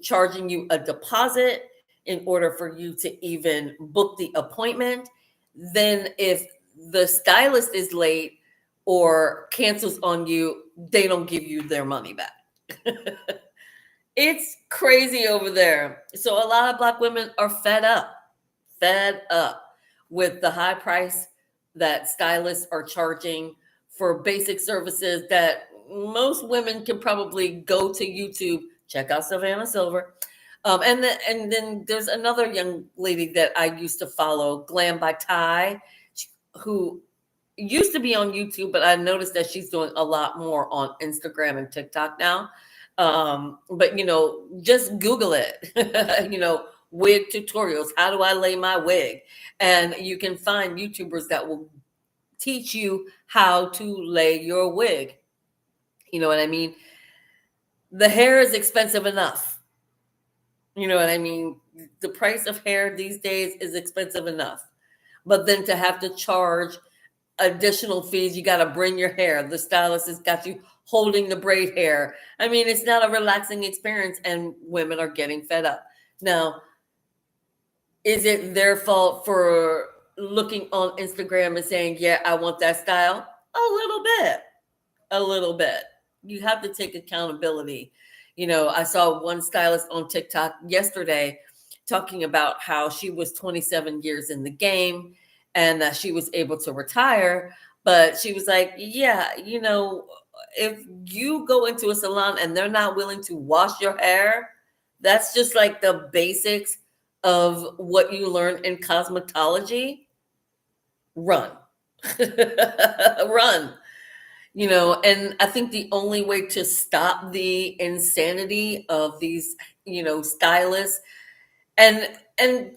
charging you a deposit in order for you to even book the appointment. Then if the stylist is late or cancels on you, they don't give you their money back. It's crazy over there. So a lot of Black women are fed up with the high price that stylists are charging for basic services that most women can probably go to YouTube, check out Savannah Silver. And then there's another young lady that I used to follow, Glam by Ty, who used to be on YouTube, but I noticed that she's doing a lot more on Instagram and TikTok now. But just Google it, wig tutorials. How do I lay my wig? And you can find YouTubers that will teach you how to lay your wig. You know what I mean? The hair is expensive enough. You know what I mean? The price of hair these days is expensive enough. But then to have to charge additional fees, you got to bring your hair. The stylist has got you holding the braid hair. I mean, it's not a relaxing experience, and women are getting fed up. Now, is it their fault for looking on Instagram and saying, yeah, I want that style? A little bit. You have to take accountability. I saw one stylist on TikTok yesterday talking about how she was 27 years in the game and that she was able to retire. But she was like, yeah, if you go into a salon and they're not willing to wash your hair, that's just like the basics of what you learn in cosmetology. Run. Run. And I think the only way to stop the insanity of these, stylists, and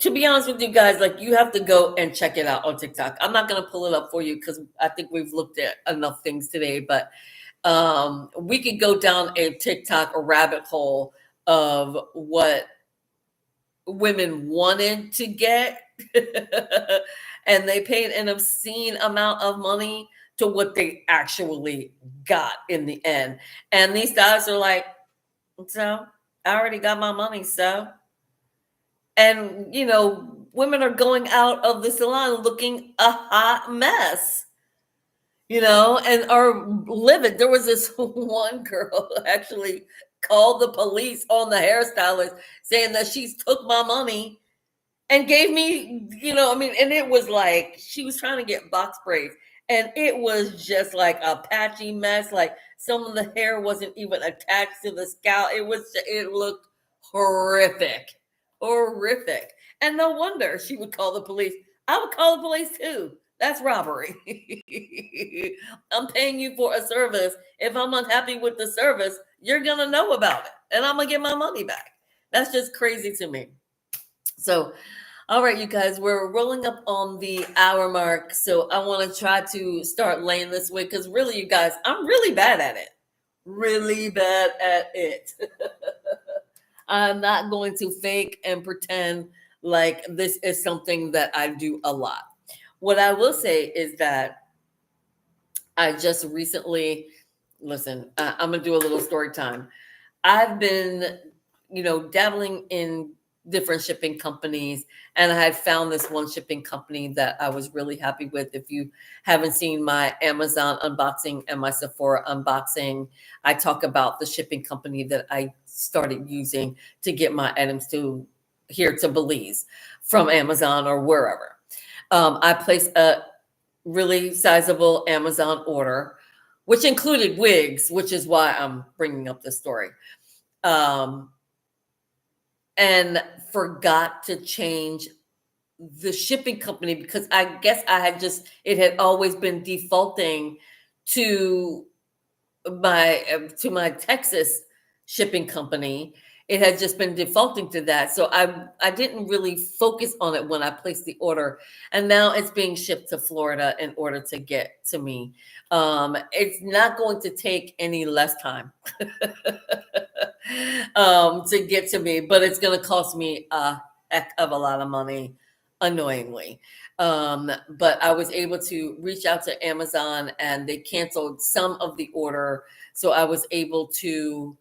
to be honest with you guys, like, you have to go and check it out on TikTok. I'm not going to pull it up for you because I think we've looked at enough things today, but we could go down a TikTok rabbit hole of what women wanted to get and they paid an obscene amount of money to what they actually got in the end. And these guys are like, so I already got my money, so. And, women are going out of the salon looking a hot mess, and are livid. There was this one girl who actually called the police on the hairstylist saying that she took my money and gave me, and it was like she was trying to get box braids. And it was just like a patchy mess. Like some of the hair wasn't even attached to the scalp. It looked horrific. And no wonder she would call the police. I would call the police too. That's robbery. I'm paying you for a service. If I'm unhappy with the service, you're going to know about it. And I'm going to get my money back. That's just crazy to me. So, all right, you guys, we're rolling up on the hour mark. So I want to try to start laying this wig because really, you guys, I'm really bad at it. Really bad at it. I'm not going to fake and pretend Like, this is something that I do a lot. What I will say is that I just recently, listen, I'm going to do a little story time. I've been, dabbling in different shipping companies, and I had found this one shipping company that I was really happy with. If you haven't seen my Amazon unboxing and my Sephora unboxing, I talk about the shipping company that I started using to get my items to here to Belize from Amazon or wherever. I placed a really sizable Amazon order, which included wigs, which is why I'm bringing up this story. And forgot to change the shipping company because I guess it had always been defaulting to my Texas shipping company. It had just been defaulting to that. So I didn't really focus on it when I placed the order. And now it's being shipped to Florida in order to get to me. It's not going to take any less time to get to me, but it's going to cost me a heck of a lot of money, annoyingly. But I was able to reach out to Amazon and they canceled some of the order. So I was able to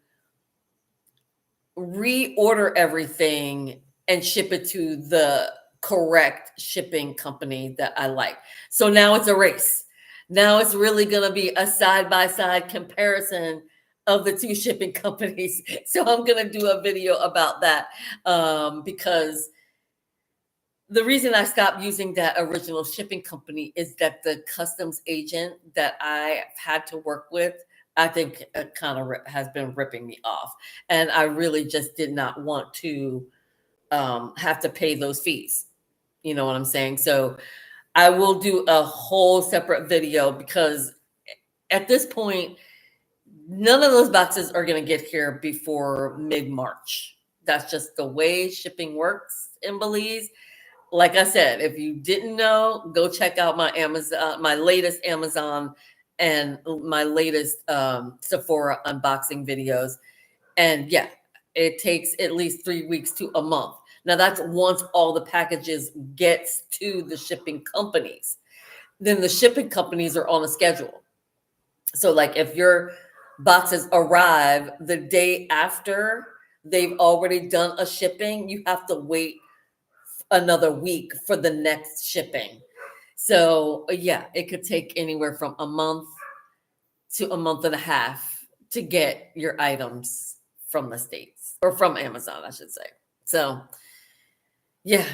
reorder everything and ship it to the correct shipping company that I like. So now it's a race. Now it's really going to be a side-by-side comparison of the two shipping companies. So I'm going to do a video about that because the reason I stopped using that original shipping company is that the customs agent that I had to work with, I think it kind of has been ripping me off. And I really just did not want to have to pay those fees. You know what I'm saying? So I will do a whole separate video because at this point, none of those boxes are going to get here before mid-March. That's just the way shipping works in Belize. Like I said, if you didn't know, go check out my latest Amazon and my latest Sephora unboxing videos. And yeah, it takes at least 3 weeks to a month. Now that's once all the packages gets to the shipping companies. Then the shipping companies are on a schedule. So like if your boxes arrive the day after they've already done a shipping, you have to wait another week for the next shipping. So yeah, it could take anywhere from a month to a month and a half to get your items from the States or from Amazon, I should say. So yeah,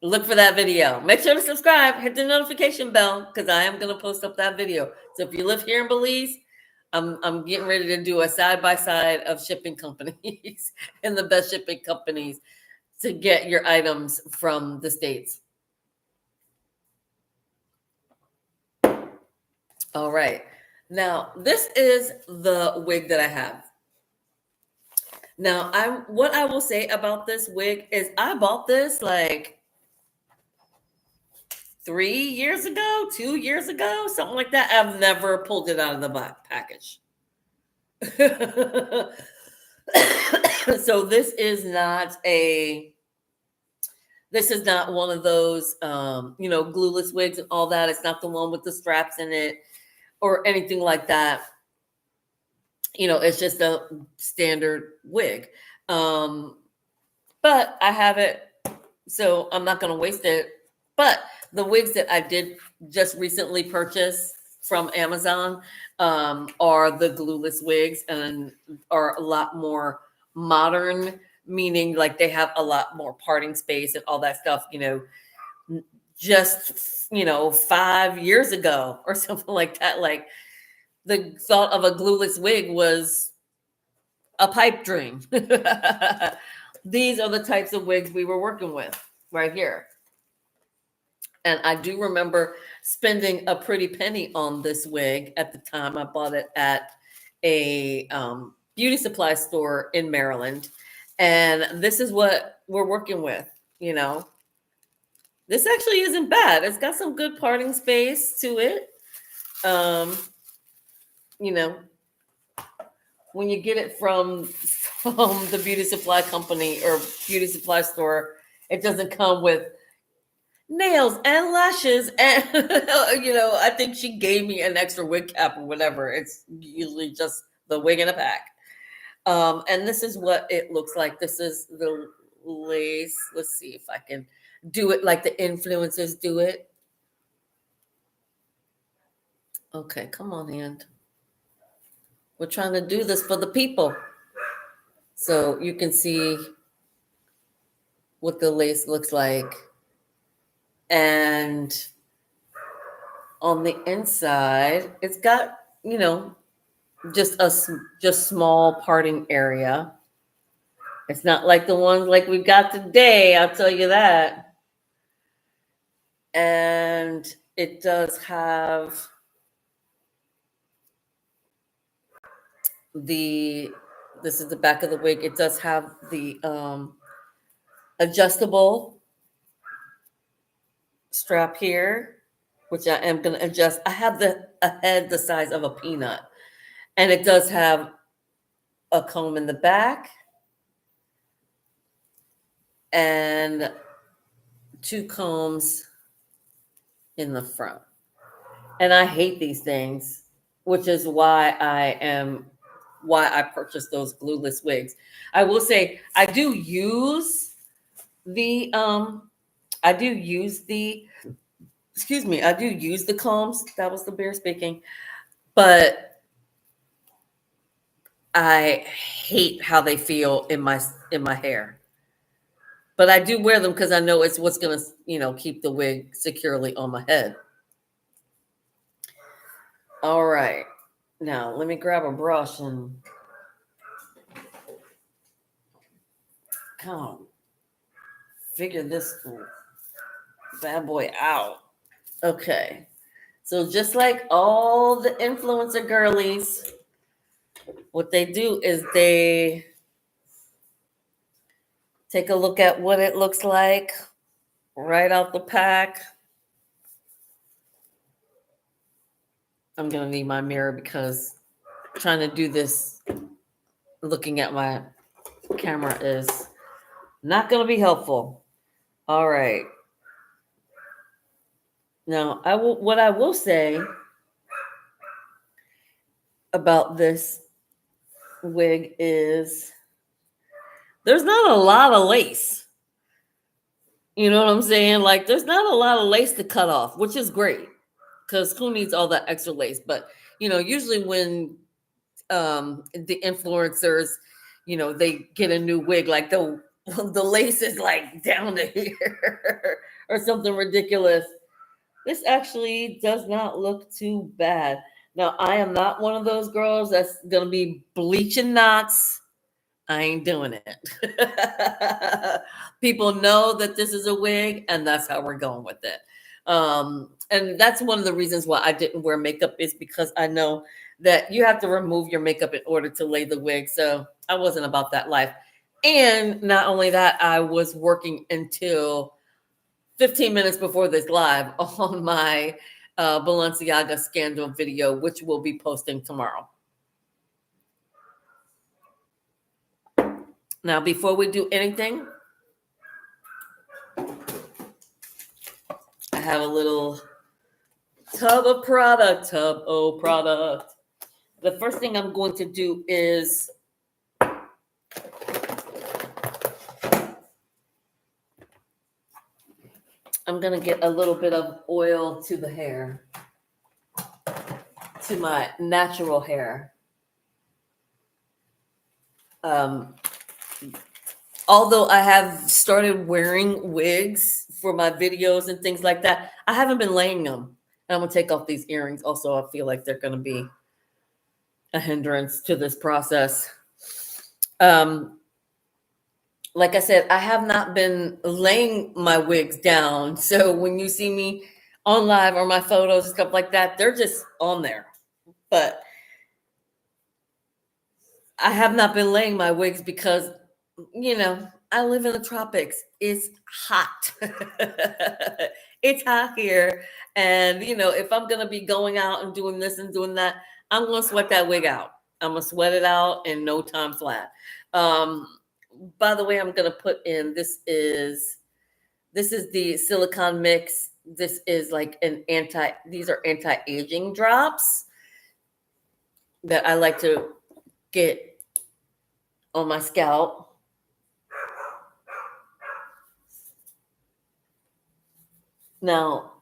look for that video. Make sure to subscribe, hit the notification bell because I am going to post up that video. So if you live here in Belize, I'm getting ready to do a side-by-side of shipping companies and the best shipping companies to get your items from the States. All right. Now, this is the wig that I have. Now, what I will say about this wig is I bought this like 3 years ago, 2 years ago, something like that. I've never pulled it out of the black package. So this is not one of those glueless wigs and all that. It's not the one with the straps in it or anything like that. It's just a standard wig. But I have it, so I'm not going to waste it. But the wigs that I did just recently purchase from Amazon are the glueless wigs and are a lot more modern, meaning like they have a lot more parting space and all that stuff, just 5 years ago or something like that. Like the thought of a glueless wig was a pipe dream. These are the types of wigs we were working with right here. And I do remember spending a pretty penny on this wig at the time. I bought it at a beauty supply store in Maryland. And this is what we're working with, This actually isn't bad. It's got some good parting space to it. When you get it from the beauty supply company or beauty supply store, It doesn't come with nails and lashes and I think she gave me an extra wig cap or whatever. It's usually just the wig in a pack. And this is what it looks like. This is the lace. Let's see if I can do it like the influencers do it. Okay, come on, hand. We're trying to do this for the people. So you can see what the lace looks like. And on the inside, it's got, just small parting area. It's not like the ones like we've got today, I'll tell you that. And it does have this is the back of the wig. It does have the adjustable strap here, which I am going to adjust. I have a head the size of a peanut, and it does have a comb in the back and 2 combs in the front. And I hate these things, which is why I purchased those glueless wigs. I will say I do use the combs. That was the bear speaking. But I hate how they feel in my hair. But I do wear them because I know it's what's going to, keep the wig securely on my head. All right. Now, let me grab a brush and kind of figure this bad boy out. Okay. So just like all the influencer girlies, what they do is they take a look at what it looks like right out the pack. I'm going to need my mirror because trying to do this looking at my camera is not going to be helpful. All right. Now, what I will say about this wig is there's not a lot of lace. You know what I'm saying? Like, there's not a lot of lace to cut off, which is great because who needs all that extra lace? But, usually when the influencers, they get a new wig, like the lace is like down to here or something ridiculous. This actually does not look too bad. Now, I am not one of those girls that's going to be bleaching knots. I ain't doing it. People know that this is a wig, and that's how we're going with it. And that's one of the reasons why I didn't wear makeup is because I know that you have to remove your makeup in order to lay the wig. So I wasn't about that life. And not only that, I was working until 15 minutes before this live on my Balenciaga scandal video, which we'll be posting tomorrow. Now, before we do anything, I have a little tub of product. The first thing I'm going to do is I'm going to get a little bit of oil to the hair, to my natural hair. Although I have started wearing wigs for my videos and things like that, I haven't been laying them. And I'm going to take off these earrings. Also, I feel like they're going to be a hindrance to this process. Like I said, I have not been laying my wigs down. So when you see me on live or my photos and stuff like that, they're just on there. But I have not been laying my wigs because, I live in the tropics. It's hot. It's hot here. And, if I'm going to be going out and doing this and doing that, I'm going to sweat that wig out. I'm going to sweat it out in no time flat. By the way, I'm going to put in, this is This is the silicone mix. This is like these are anti-aging drops that I like to get on my scalp. Now,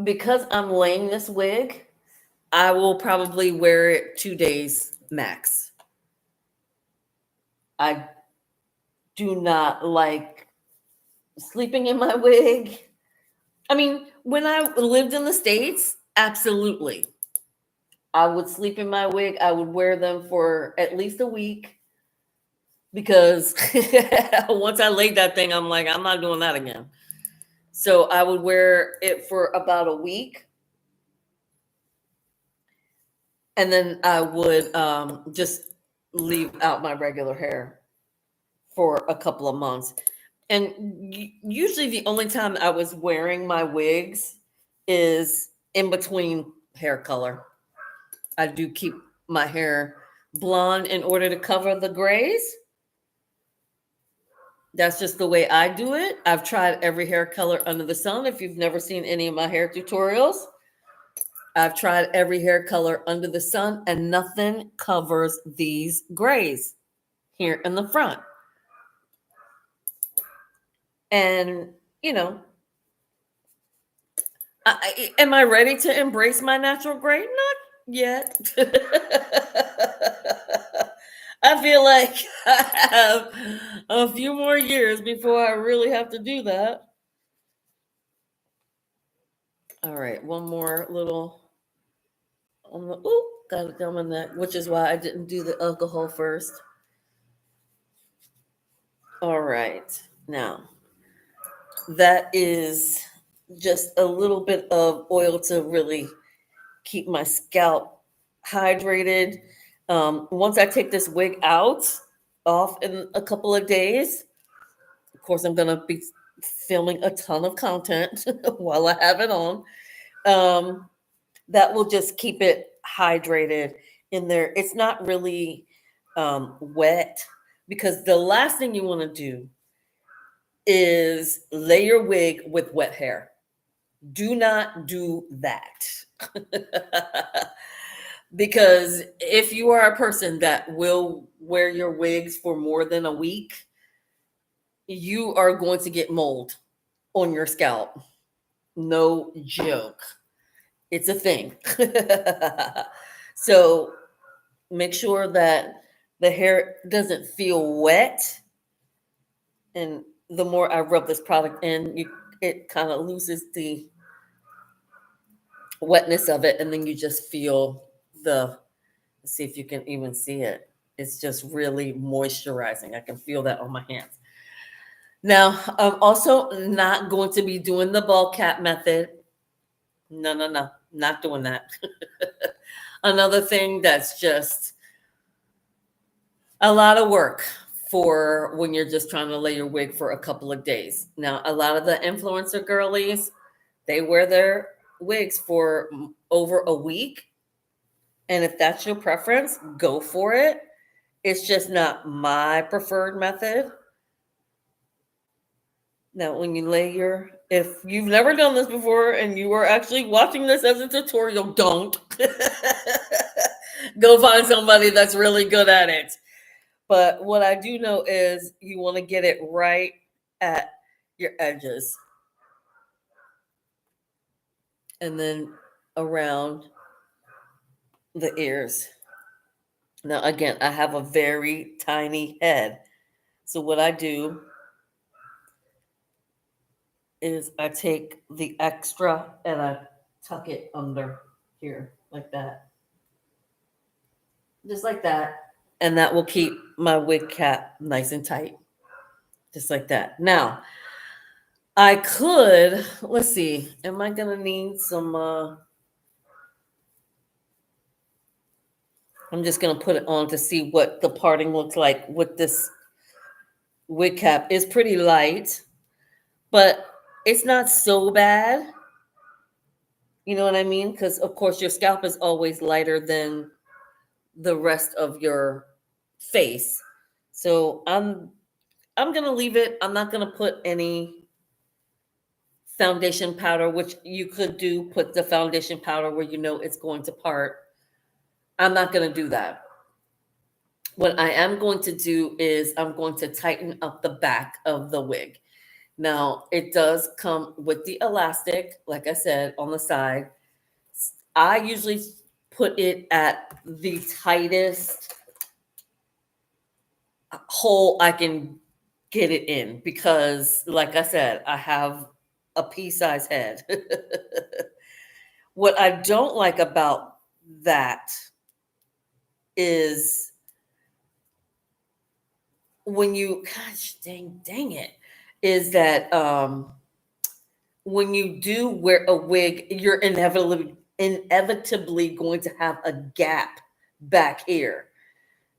because I'm laying this wig, I will probably wear it 2 days max. I do not like sleeping in my wig. I mean, when I lived in the States, absolutely. I would sleep in my wig. I would wear them for at least a week because once I laid that thing, I'm like, I'm not doing that again. So I would wear it for about a week. And then I would just leave out my regular hair for a couple of months. And usually the only time I was wearing my wigs is in between hair color. I do keep my hair blonde in order to cover the grays. That's just the way I do it. I've tried every hair color under the sun. If you've never seen any of my hair tutorials, I've tried every hair color under the sun, and nothing covers these grays here in the front. And, you know, am I ready to embrace my natural gray? Not yet. I feel like I have a few more years before I really have to do that. All right, one more little on the got it down my neck, which is why I didn't do the alcohol first. All right, now that is just a little bit of oil to really keep my scalp hydrated. Once I take this wig out off in a couple of days, of course, I'm gonna be filming a ton of content while I have it on. That will just keep it hydrated in there. It's not really wet because the last thing you want to do is lay your wig with wet hair. Do not do that. Because if you are a person that will wear your wigs for more than a week, you are going to get mold on your scalp. No joke. It's a thing. So make sure that the hair doesn't feel wet. And the more I rub this product in, it kind of loses the wetness of it. And then you just feel let's see if you can even see it. It's just really moisturizing. I can feel that on my hands. Now, I'm also not going to be doing the ball cap method. No, not doing that. Another thing that's just a lot of work for when you're just trying to lay your wig for a couple of days. Now, a lot of the influencer girlies, they wear their wigs for over a week. And if that's your preference, go for it. It's just not my preferred method. Now, when you if you've never done this before and you are actually watching this as a tutorial, don't. Go find somebody that's really good at it. But what I do know is you want to get it right at your edges. And then around the ears. Now, again, I have a very tiny head. So what I do is I take the extra and I tuck it under here like that. Just like that. And that will keep my wig cap nice and tight. Just like that. Now, I could, let's see, am I going to need some, I'm just going to put it on to see what the parting looks like with this wig cap. It's pretty light, but it's not so bad. You know what I mean? Because, of course, your scalp is always lighter than the rest of your face. So I'm going to leave it. I'm not going to put any foundation powder, which you could do, put the foundation powder where you know it's going to part. I'm not going to do that. What I am going to do is I'm going to tighten up the back of the wig. Now, it does come with the elastic, like I said, on the side. I usually put it at the tightest hole I can get it in because, like I said, I have a pea-sized head. What I don't like about that is when you, gosh, dang it, is that when you do wear a wig, you're inevitably going to have a gap back here.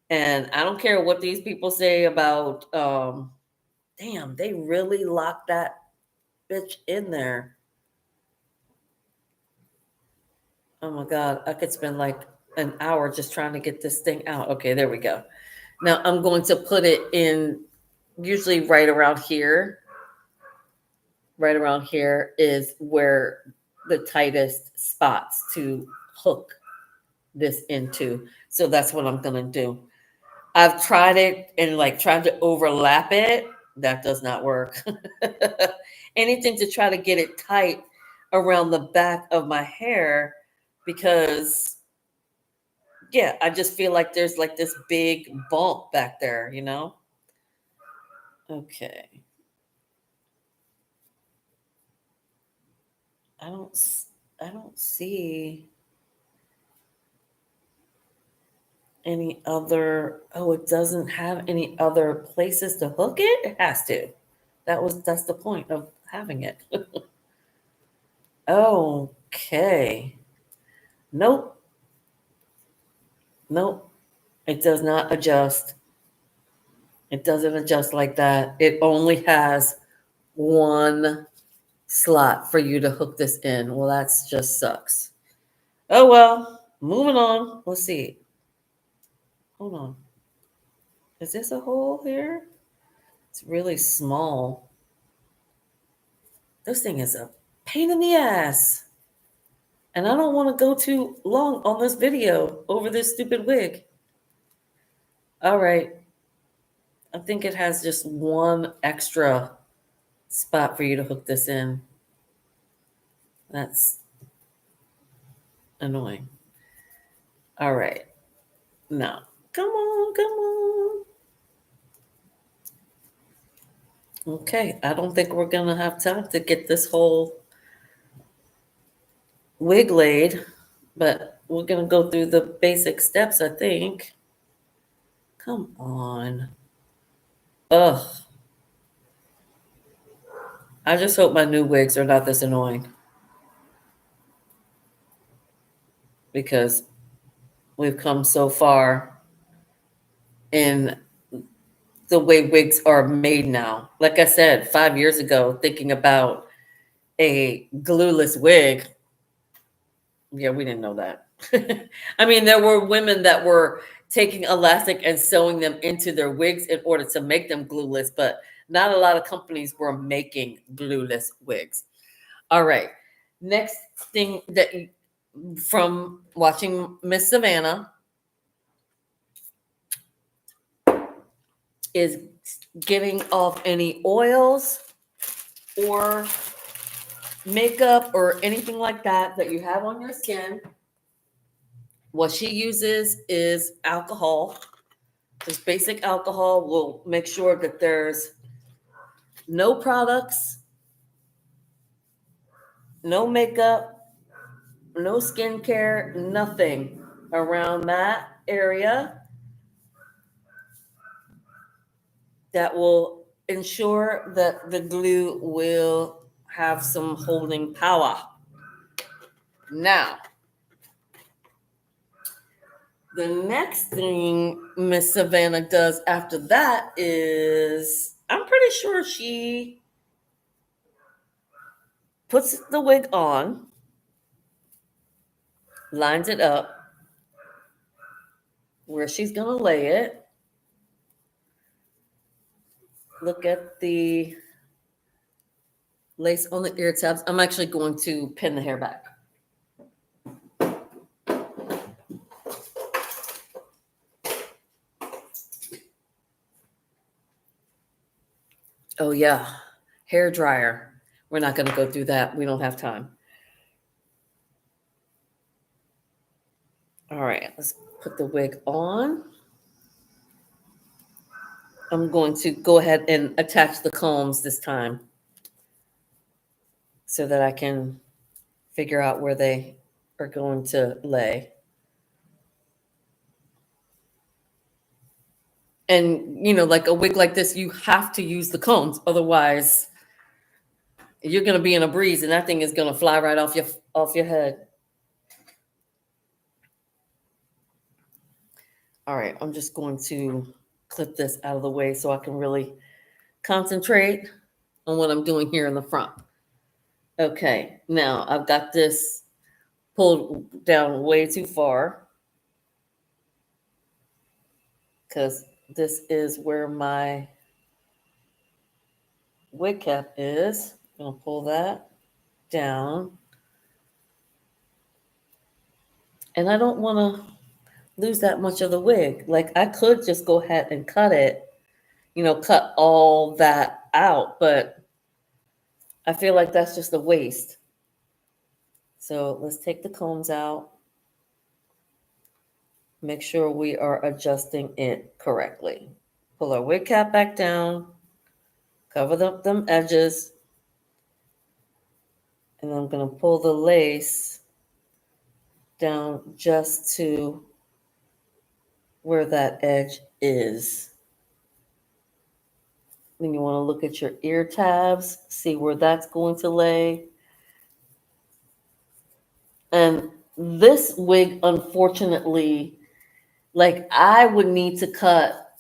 And I don't care what these people say about damn, they really locked that bitch in there. Oh my god, I could spend like an hour just trying to get this thing out. Okay, there we go. Now I'm going to put it in usually right around here. Right around here is where the tightest spots to hook this into. So that's what I'm gonna do. I've tried it and like tried to overlap it. That does not work. Anything to try to get it tight around the back of my hair because yeah, I just feel like there's like this big bump back there, you know? Okay. I don't I don't see any other, oh, it doesn't have any other places to hook it? It has to. That's the point of having it. Okay. Nope. Nope. It does not adjust. It doesn't adjust like that. It only has one slot for you to hook this in. Well, that's just sucks. Oh well. Moving on. Let's see. Hold on. Is this a hole here? It's really small. This thing is a pain in the ass. And I don't want to go too long on this video over this stupid wig. All right. I think it has just one extra spot for you to hook this in. That's annoying. All right. Now, come on, come on. Okay. I don't think we're going to have time to get this whole wig laid, but we're going to go through the basic steps, I think. Come on. Ugh. I just hope my new wigs are not this annoying because we've come so far in the way wigs are made now. Like I said, 5 years ago, thinking about a glueless wig, yeah, we didn't know that. I mean, there were women that were taking elastic and sewing them into their wigs in order to make them glueless, but not a lot of companies were making glueless wigs. All right. Next thing that from watching Miss Savannah is getting off any oils or makeup or anything like that that you have on your skin. What she uses is alcohol. Just basic alcohol will make sure that there's no products, no makeup, no skincare, nothing around that area that will ensure that the glue will have some holding power. Now, the next thing Miss Savannah does after that is, I'm pretty sure she puts the wig on, lines it up where she's going to lay it. Look at the lace on the ear tabs. I'm actually going to pin the hair back. Oh yeah, hair dryer. We're not going to go through that. We don't have time. All right, let's put the wig on. I'm going to go ahead and attach the combs this time so that I can figure out where they are going to lay. And, like a wig like this, you have to use the combs. Otherwise, you're going to be in a breeze and that thing is going to fly right off your head. All right, I'm just going to clip this out of the way so I can really concentrate on what I'm doing here in the front. Okay, now I've got this pulled down way too far because this is where my wig cap is. I'm going to pull that down. And I don't want to lose that much of the wig. Like I could just go ahead and cut it, cut all that out, but I feel like that's just a waste. So let's take the combs out. Make sure we are adjusting it correctly. Pull our wig cap back down, cover up them edges, and I'm going to pull the lace down just to where that edge is. Then you want to look at your ear tabs, see where that's going to lay. And this wig, unfortunately, like I would need to cut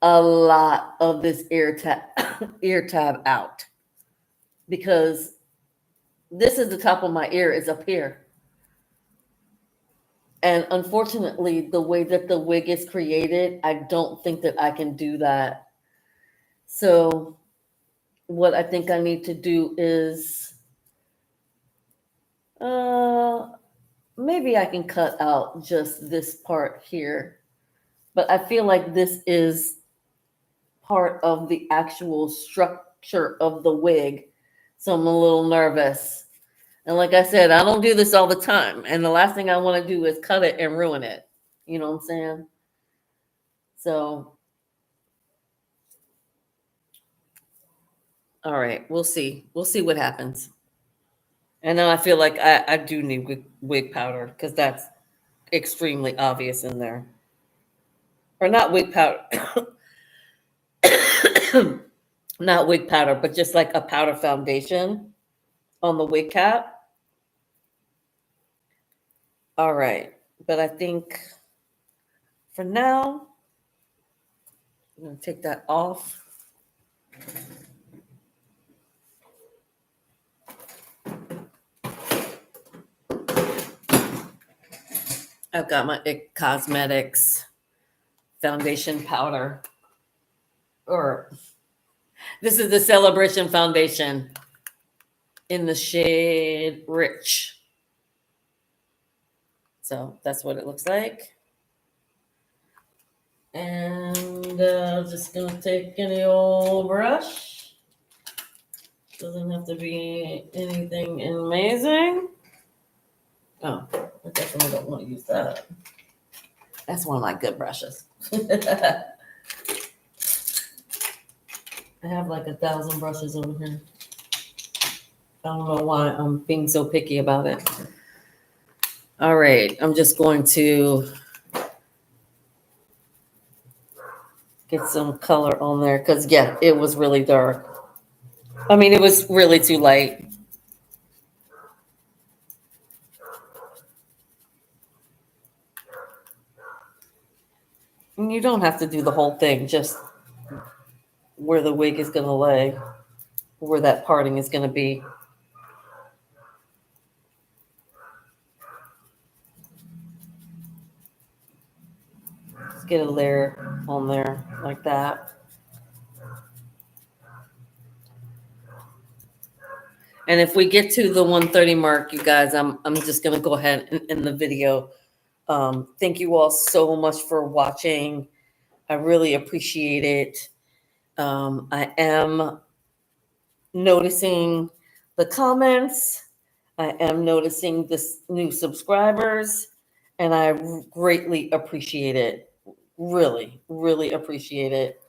a lot of this ear tab out because this is the top of my ear is up here. And unfortunately, the way that the wig is created, I don't think that I can do that. So what I think I need to do is maybe I can cut out just this part here. But I feel like this is part of the actual structure of the wig. So I'm a little nervous. And like I said, I don't do this all the time. And the last thing I want to do is cut it and ruin it. You know what I'm saying? So, all right, we'll see. We'll see what happens. And now I feel like I do need wig powder because that's extremely obvious in there. Or not wig powder. Not wig powder, but just like a powder foundation on the wig cap. All right. But I think for now, I'm going to take that off. I've got my IT Cosmetics foundation powder. Or this is the Celebration Foundation in the shade Rich. So that's what it looks like. And just going to take any old brush. Doesn't have to be anything amazing. Oh, I definitely don't want to use that. That's one of my good brushes. I have like 1,000 brushes over here. I don't know why I'm being so picky about it. All right, I'm just going to get some color on there because, yeah, it was really dark. I mean, it was really too light. And you don't have to do the whole thing, just where the wig is going to lay, where that parting is going to be. Just get a layer on there like that. And if we get to the 130 mark, you guys, I'm just gonna go ahead and end the video. Thank you all so much for watching. I really appreciate it. I am noticing the comments. I am noticing the new subscribers, and I greatly appreciate it. Really, really appreciate it.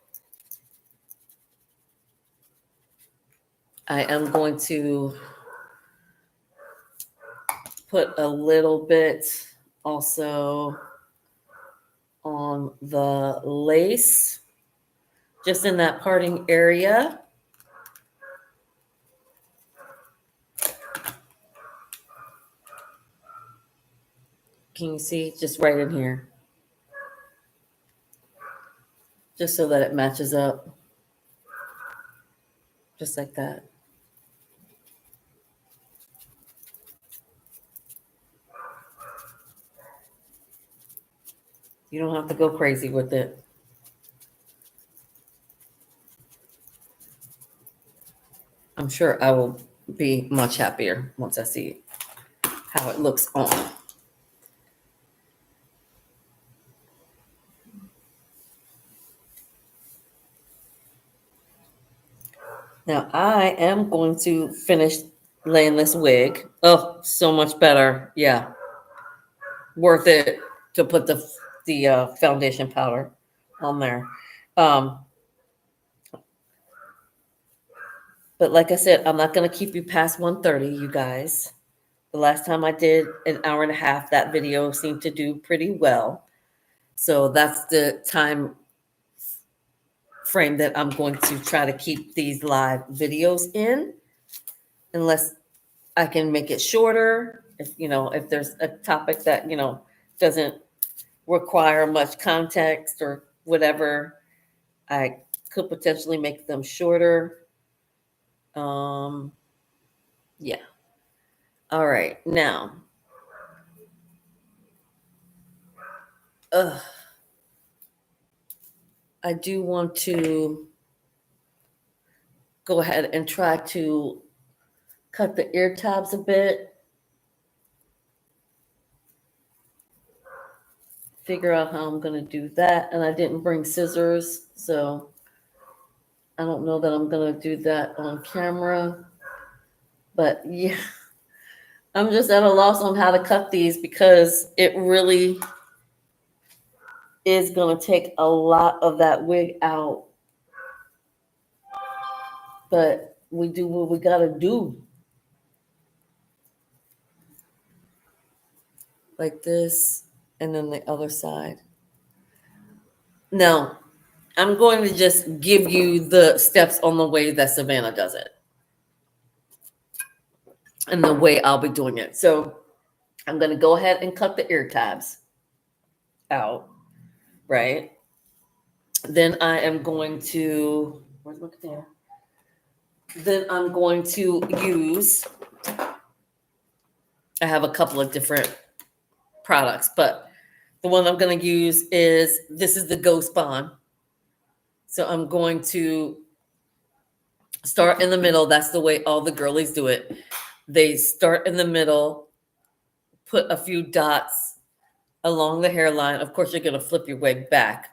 I am going to put a little bit also on the lace, just in that parting area. Can you see? Just right in here. Just so that it matches up. Just like that. You don't have to go crazy with it. I'm sure I will be much happier once I see how it looks on. Now I am going to finish laying this wig. Oh, so much better. Yeah. Worth it to put the foundation powder on there. But like I said, I'm not going to keep you past 1:30, you guys. The last time I did an hour and a half, that video seemed to do pretty well. So that's the time frame that I'm going to try to keep these live videos in, unless I can make it shorter. If there's a topic that, doesn't require much context or whatever, I could potentially make them shorter. Yeah. All right. Now, I do want to go ahead and try to cut the ear tabs a bit. Figure out how I'm going to do that. And I didn't bring scissors, so I don't know that I'm going to do that on camera. But yeah, I'm just at a loss on how to cut these because it really is going to take a lot of that wig out. But we do what we got to do. Like this, and then the other side. Now, I'm going to just give you the steps on the way that Savannah does it and the way I'll be doing it. So I'm going to go ahead and cut the ear tabs out, right? Then I am going to, where's my container? Then I'm going to use, I have a couple of different products, but the one I'm going to use is, this is the Ghost Bond. So I'm going to start in the middle. That's the way all the girlies do it. They start in the middle, put a few dots along the hairline. Of course, you're going to flip your wig back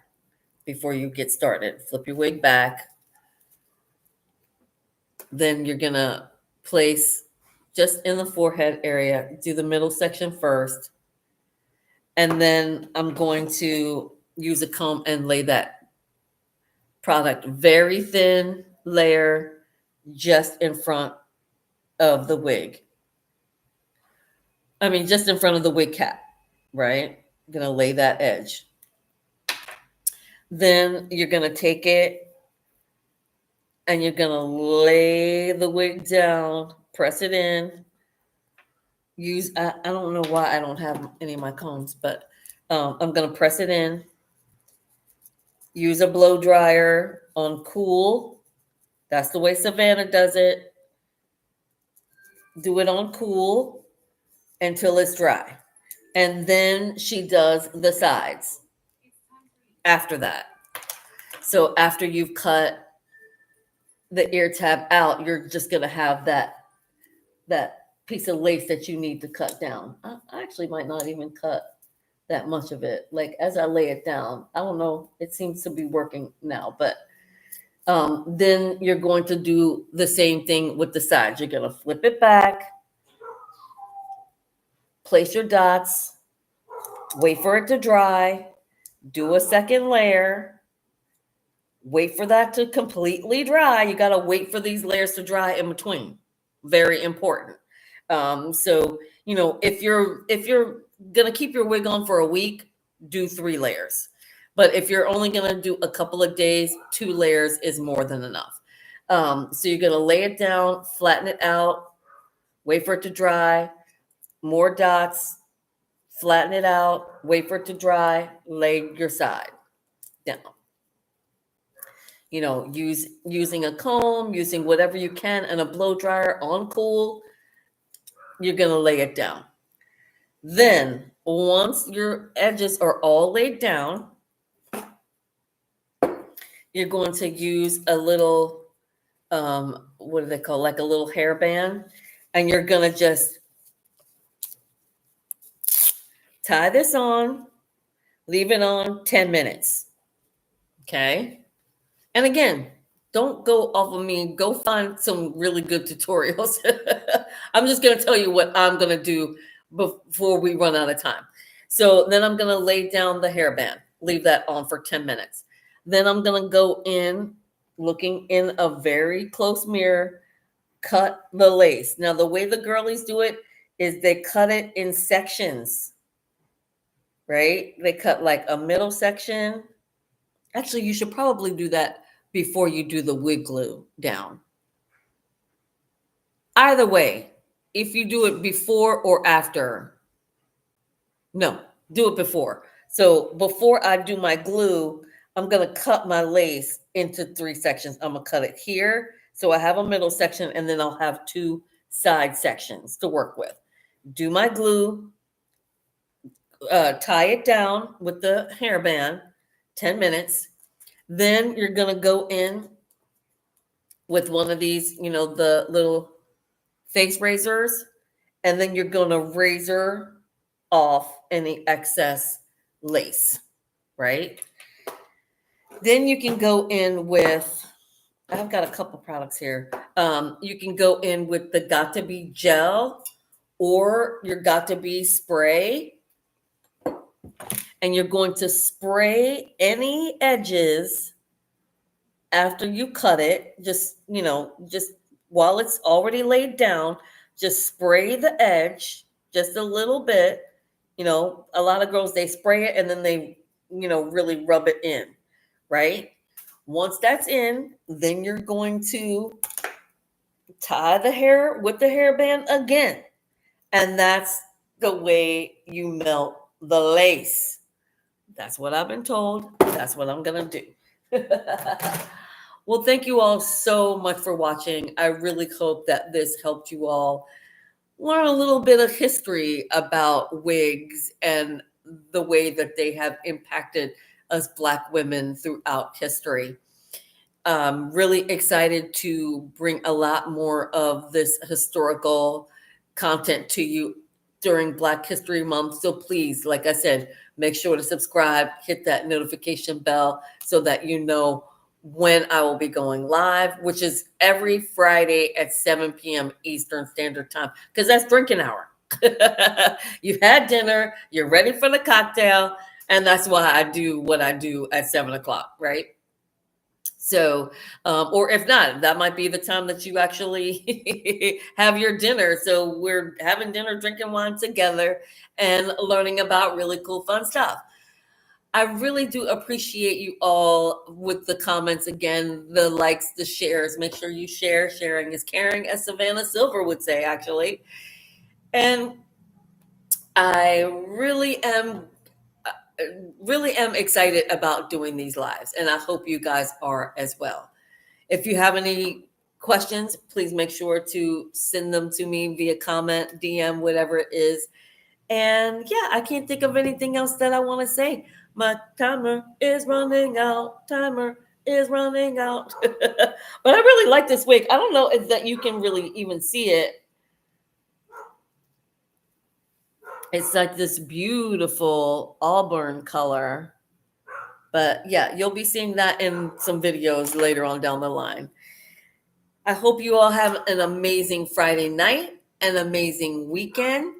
before you get started. Flip your wig back. Then you're going to place just in the forehead area, do the middle section first. And then I'm going to use a comb and lay that product very thin layer just in front of the wig. I mean, just in front of the wig cap, right? I'm going to lay that edge. Then you're going to take it and you're going to lay the wig down, press it in. I don't know why I don't have any of my combs, but I'm going to press it in. Use a blow dryer on cool. That's the way Savannah does it. Do it on cool until it's dry. And then she does the sides after that. So after you've cut the ear tab out, you're just going to have that that piece of lace that you need to cut down. I actually might not even cut that much of it. Like as I lay it down, I don't know, it seems to be working now, but then you're going to do the same thing with the sides. You're going to flip it back, place your dots, wait for it to dry, do a second layer, wait for that to completely dry. You got to wait for these layers to dry in between. Very important. So, you know, if you're going to keep your wig on for a week, do 3 layers. But if you're only going to do a couple of days, 2 layers is more than enough. So you're going to lay it down, flatten it out, wait for it to dry, more dots, flatten it out, wait for it to dry, lay your side down. You know, using a comb, using whatever you can, and a blow dryer on cool, you're going to lay it down. Then once your edges are all laid down, you're going to use a little, what do they call, like a little hairband, and you're going to just tie this on, leave it on 10 minutes. Okay. And again, don't go off of me. Go find some really good tutorials. I'm just going to tell you what I'm going to do before we run out of time. So then I'm going to lay down the hairband, leave that on for 10 minutes. Then I'm going to go in, looking in a very close mirror, cut the lace. Now, the way the girlies do it is they cut it in sections, right? They cut like a middle section. Actually, you should probably do that before you do the wig glue down. Either way, if you do it before or after, no, do it before. So before I do my glue, I'm going to cut my lace into 3 sections. I'm going to cut it here. So I have a middle section, and then I'll have 2 side sections to work with. Do my glue, tie it down with the hairband, 10 minutes. Then you're going to go in with one of these, you know, the little face razors, and then you're going to razor off any excess lace, right? Then you can go in with, I've got a couple products here. You can go in with the Got to Be gel or your Got to Be spray. And you're going to spray any edges after you cut it. Just, you know, just while it's already laid down, just spray the edge just a little bit. You know, a lot of girls, they spray it and then they, you know, really rub it in, right? Once that's in, then you're going to tie the hair with the hairband again. And that's the way you melt the lace. That's what I've been told. That's what I'm going to do. Well, thank you all so much for watching. I really hope that this helped you all learn a little bit of history about wigs and the way that they have impacted us Black women throughout history. Really excited to bring a lot more of this historical content to you during Black History Month. So please, like I said, make sure to subscribe, hit that notification bell so that you know when I will be going live, which is every Friday at 7 p.m. Eastern Standard Time, because that's drinking hour. You've had dinner, you're ready for the cocktail, and that's why I do what I do at 7 o'clock, right? So, or if not, that might be the time that you actually have your dinner. So we're having dinner, drinking wine together, and learning about really cool, fun stuff. I really do appreciate you all with the comments again, the likes, the shares. Make sure you share. Sharing is caring, as Savannah Silver would say, actually. And I really am excited about doing these lives, and I hope you guys are as well. If you have any questions, please make sure to send them to me via comment, DM, whatever it is. And yeah, I can't think of anything else that I want to say. My timer is running out. Timer is running out. But I really like this wig. I don't know if that you can really even see it. It's like this beautiful auburn color. But yeah, you'll be seeing that in some videos later on down the line. I hope you all have an amazing Friday night, an amazing weekend.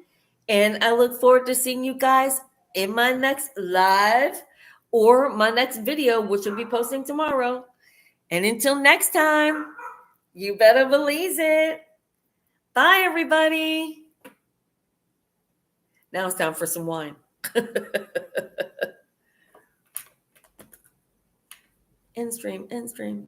And I look forward to seeing you guys in my next live or my next video, which will be posting tomorrow. And until next time, you better believe it. Bye, everybody. Now it's time for some wine. End stream, end stream.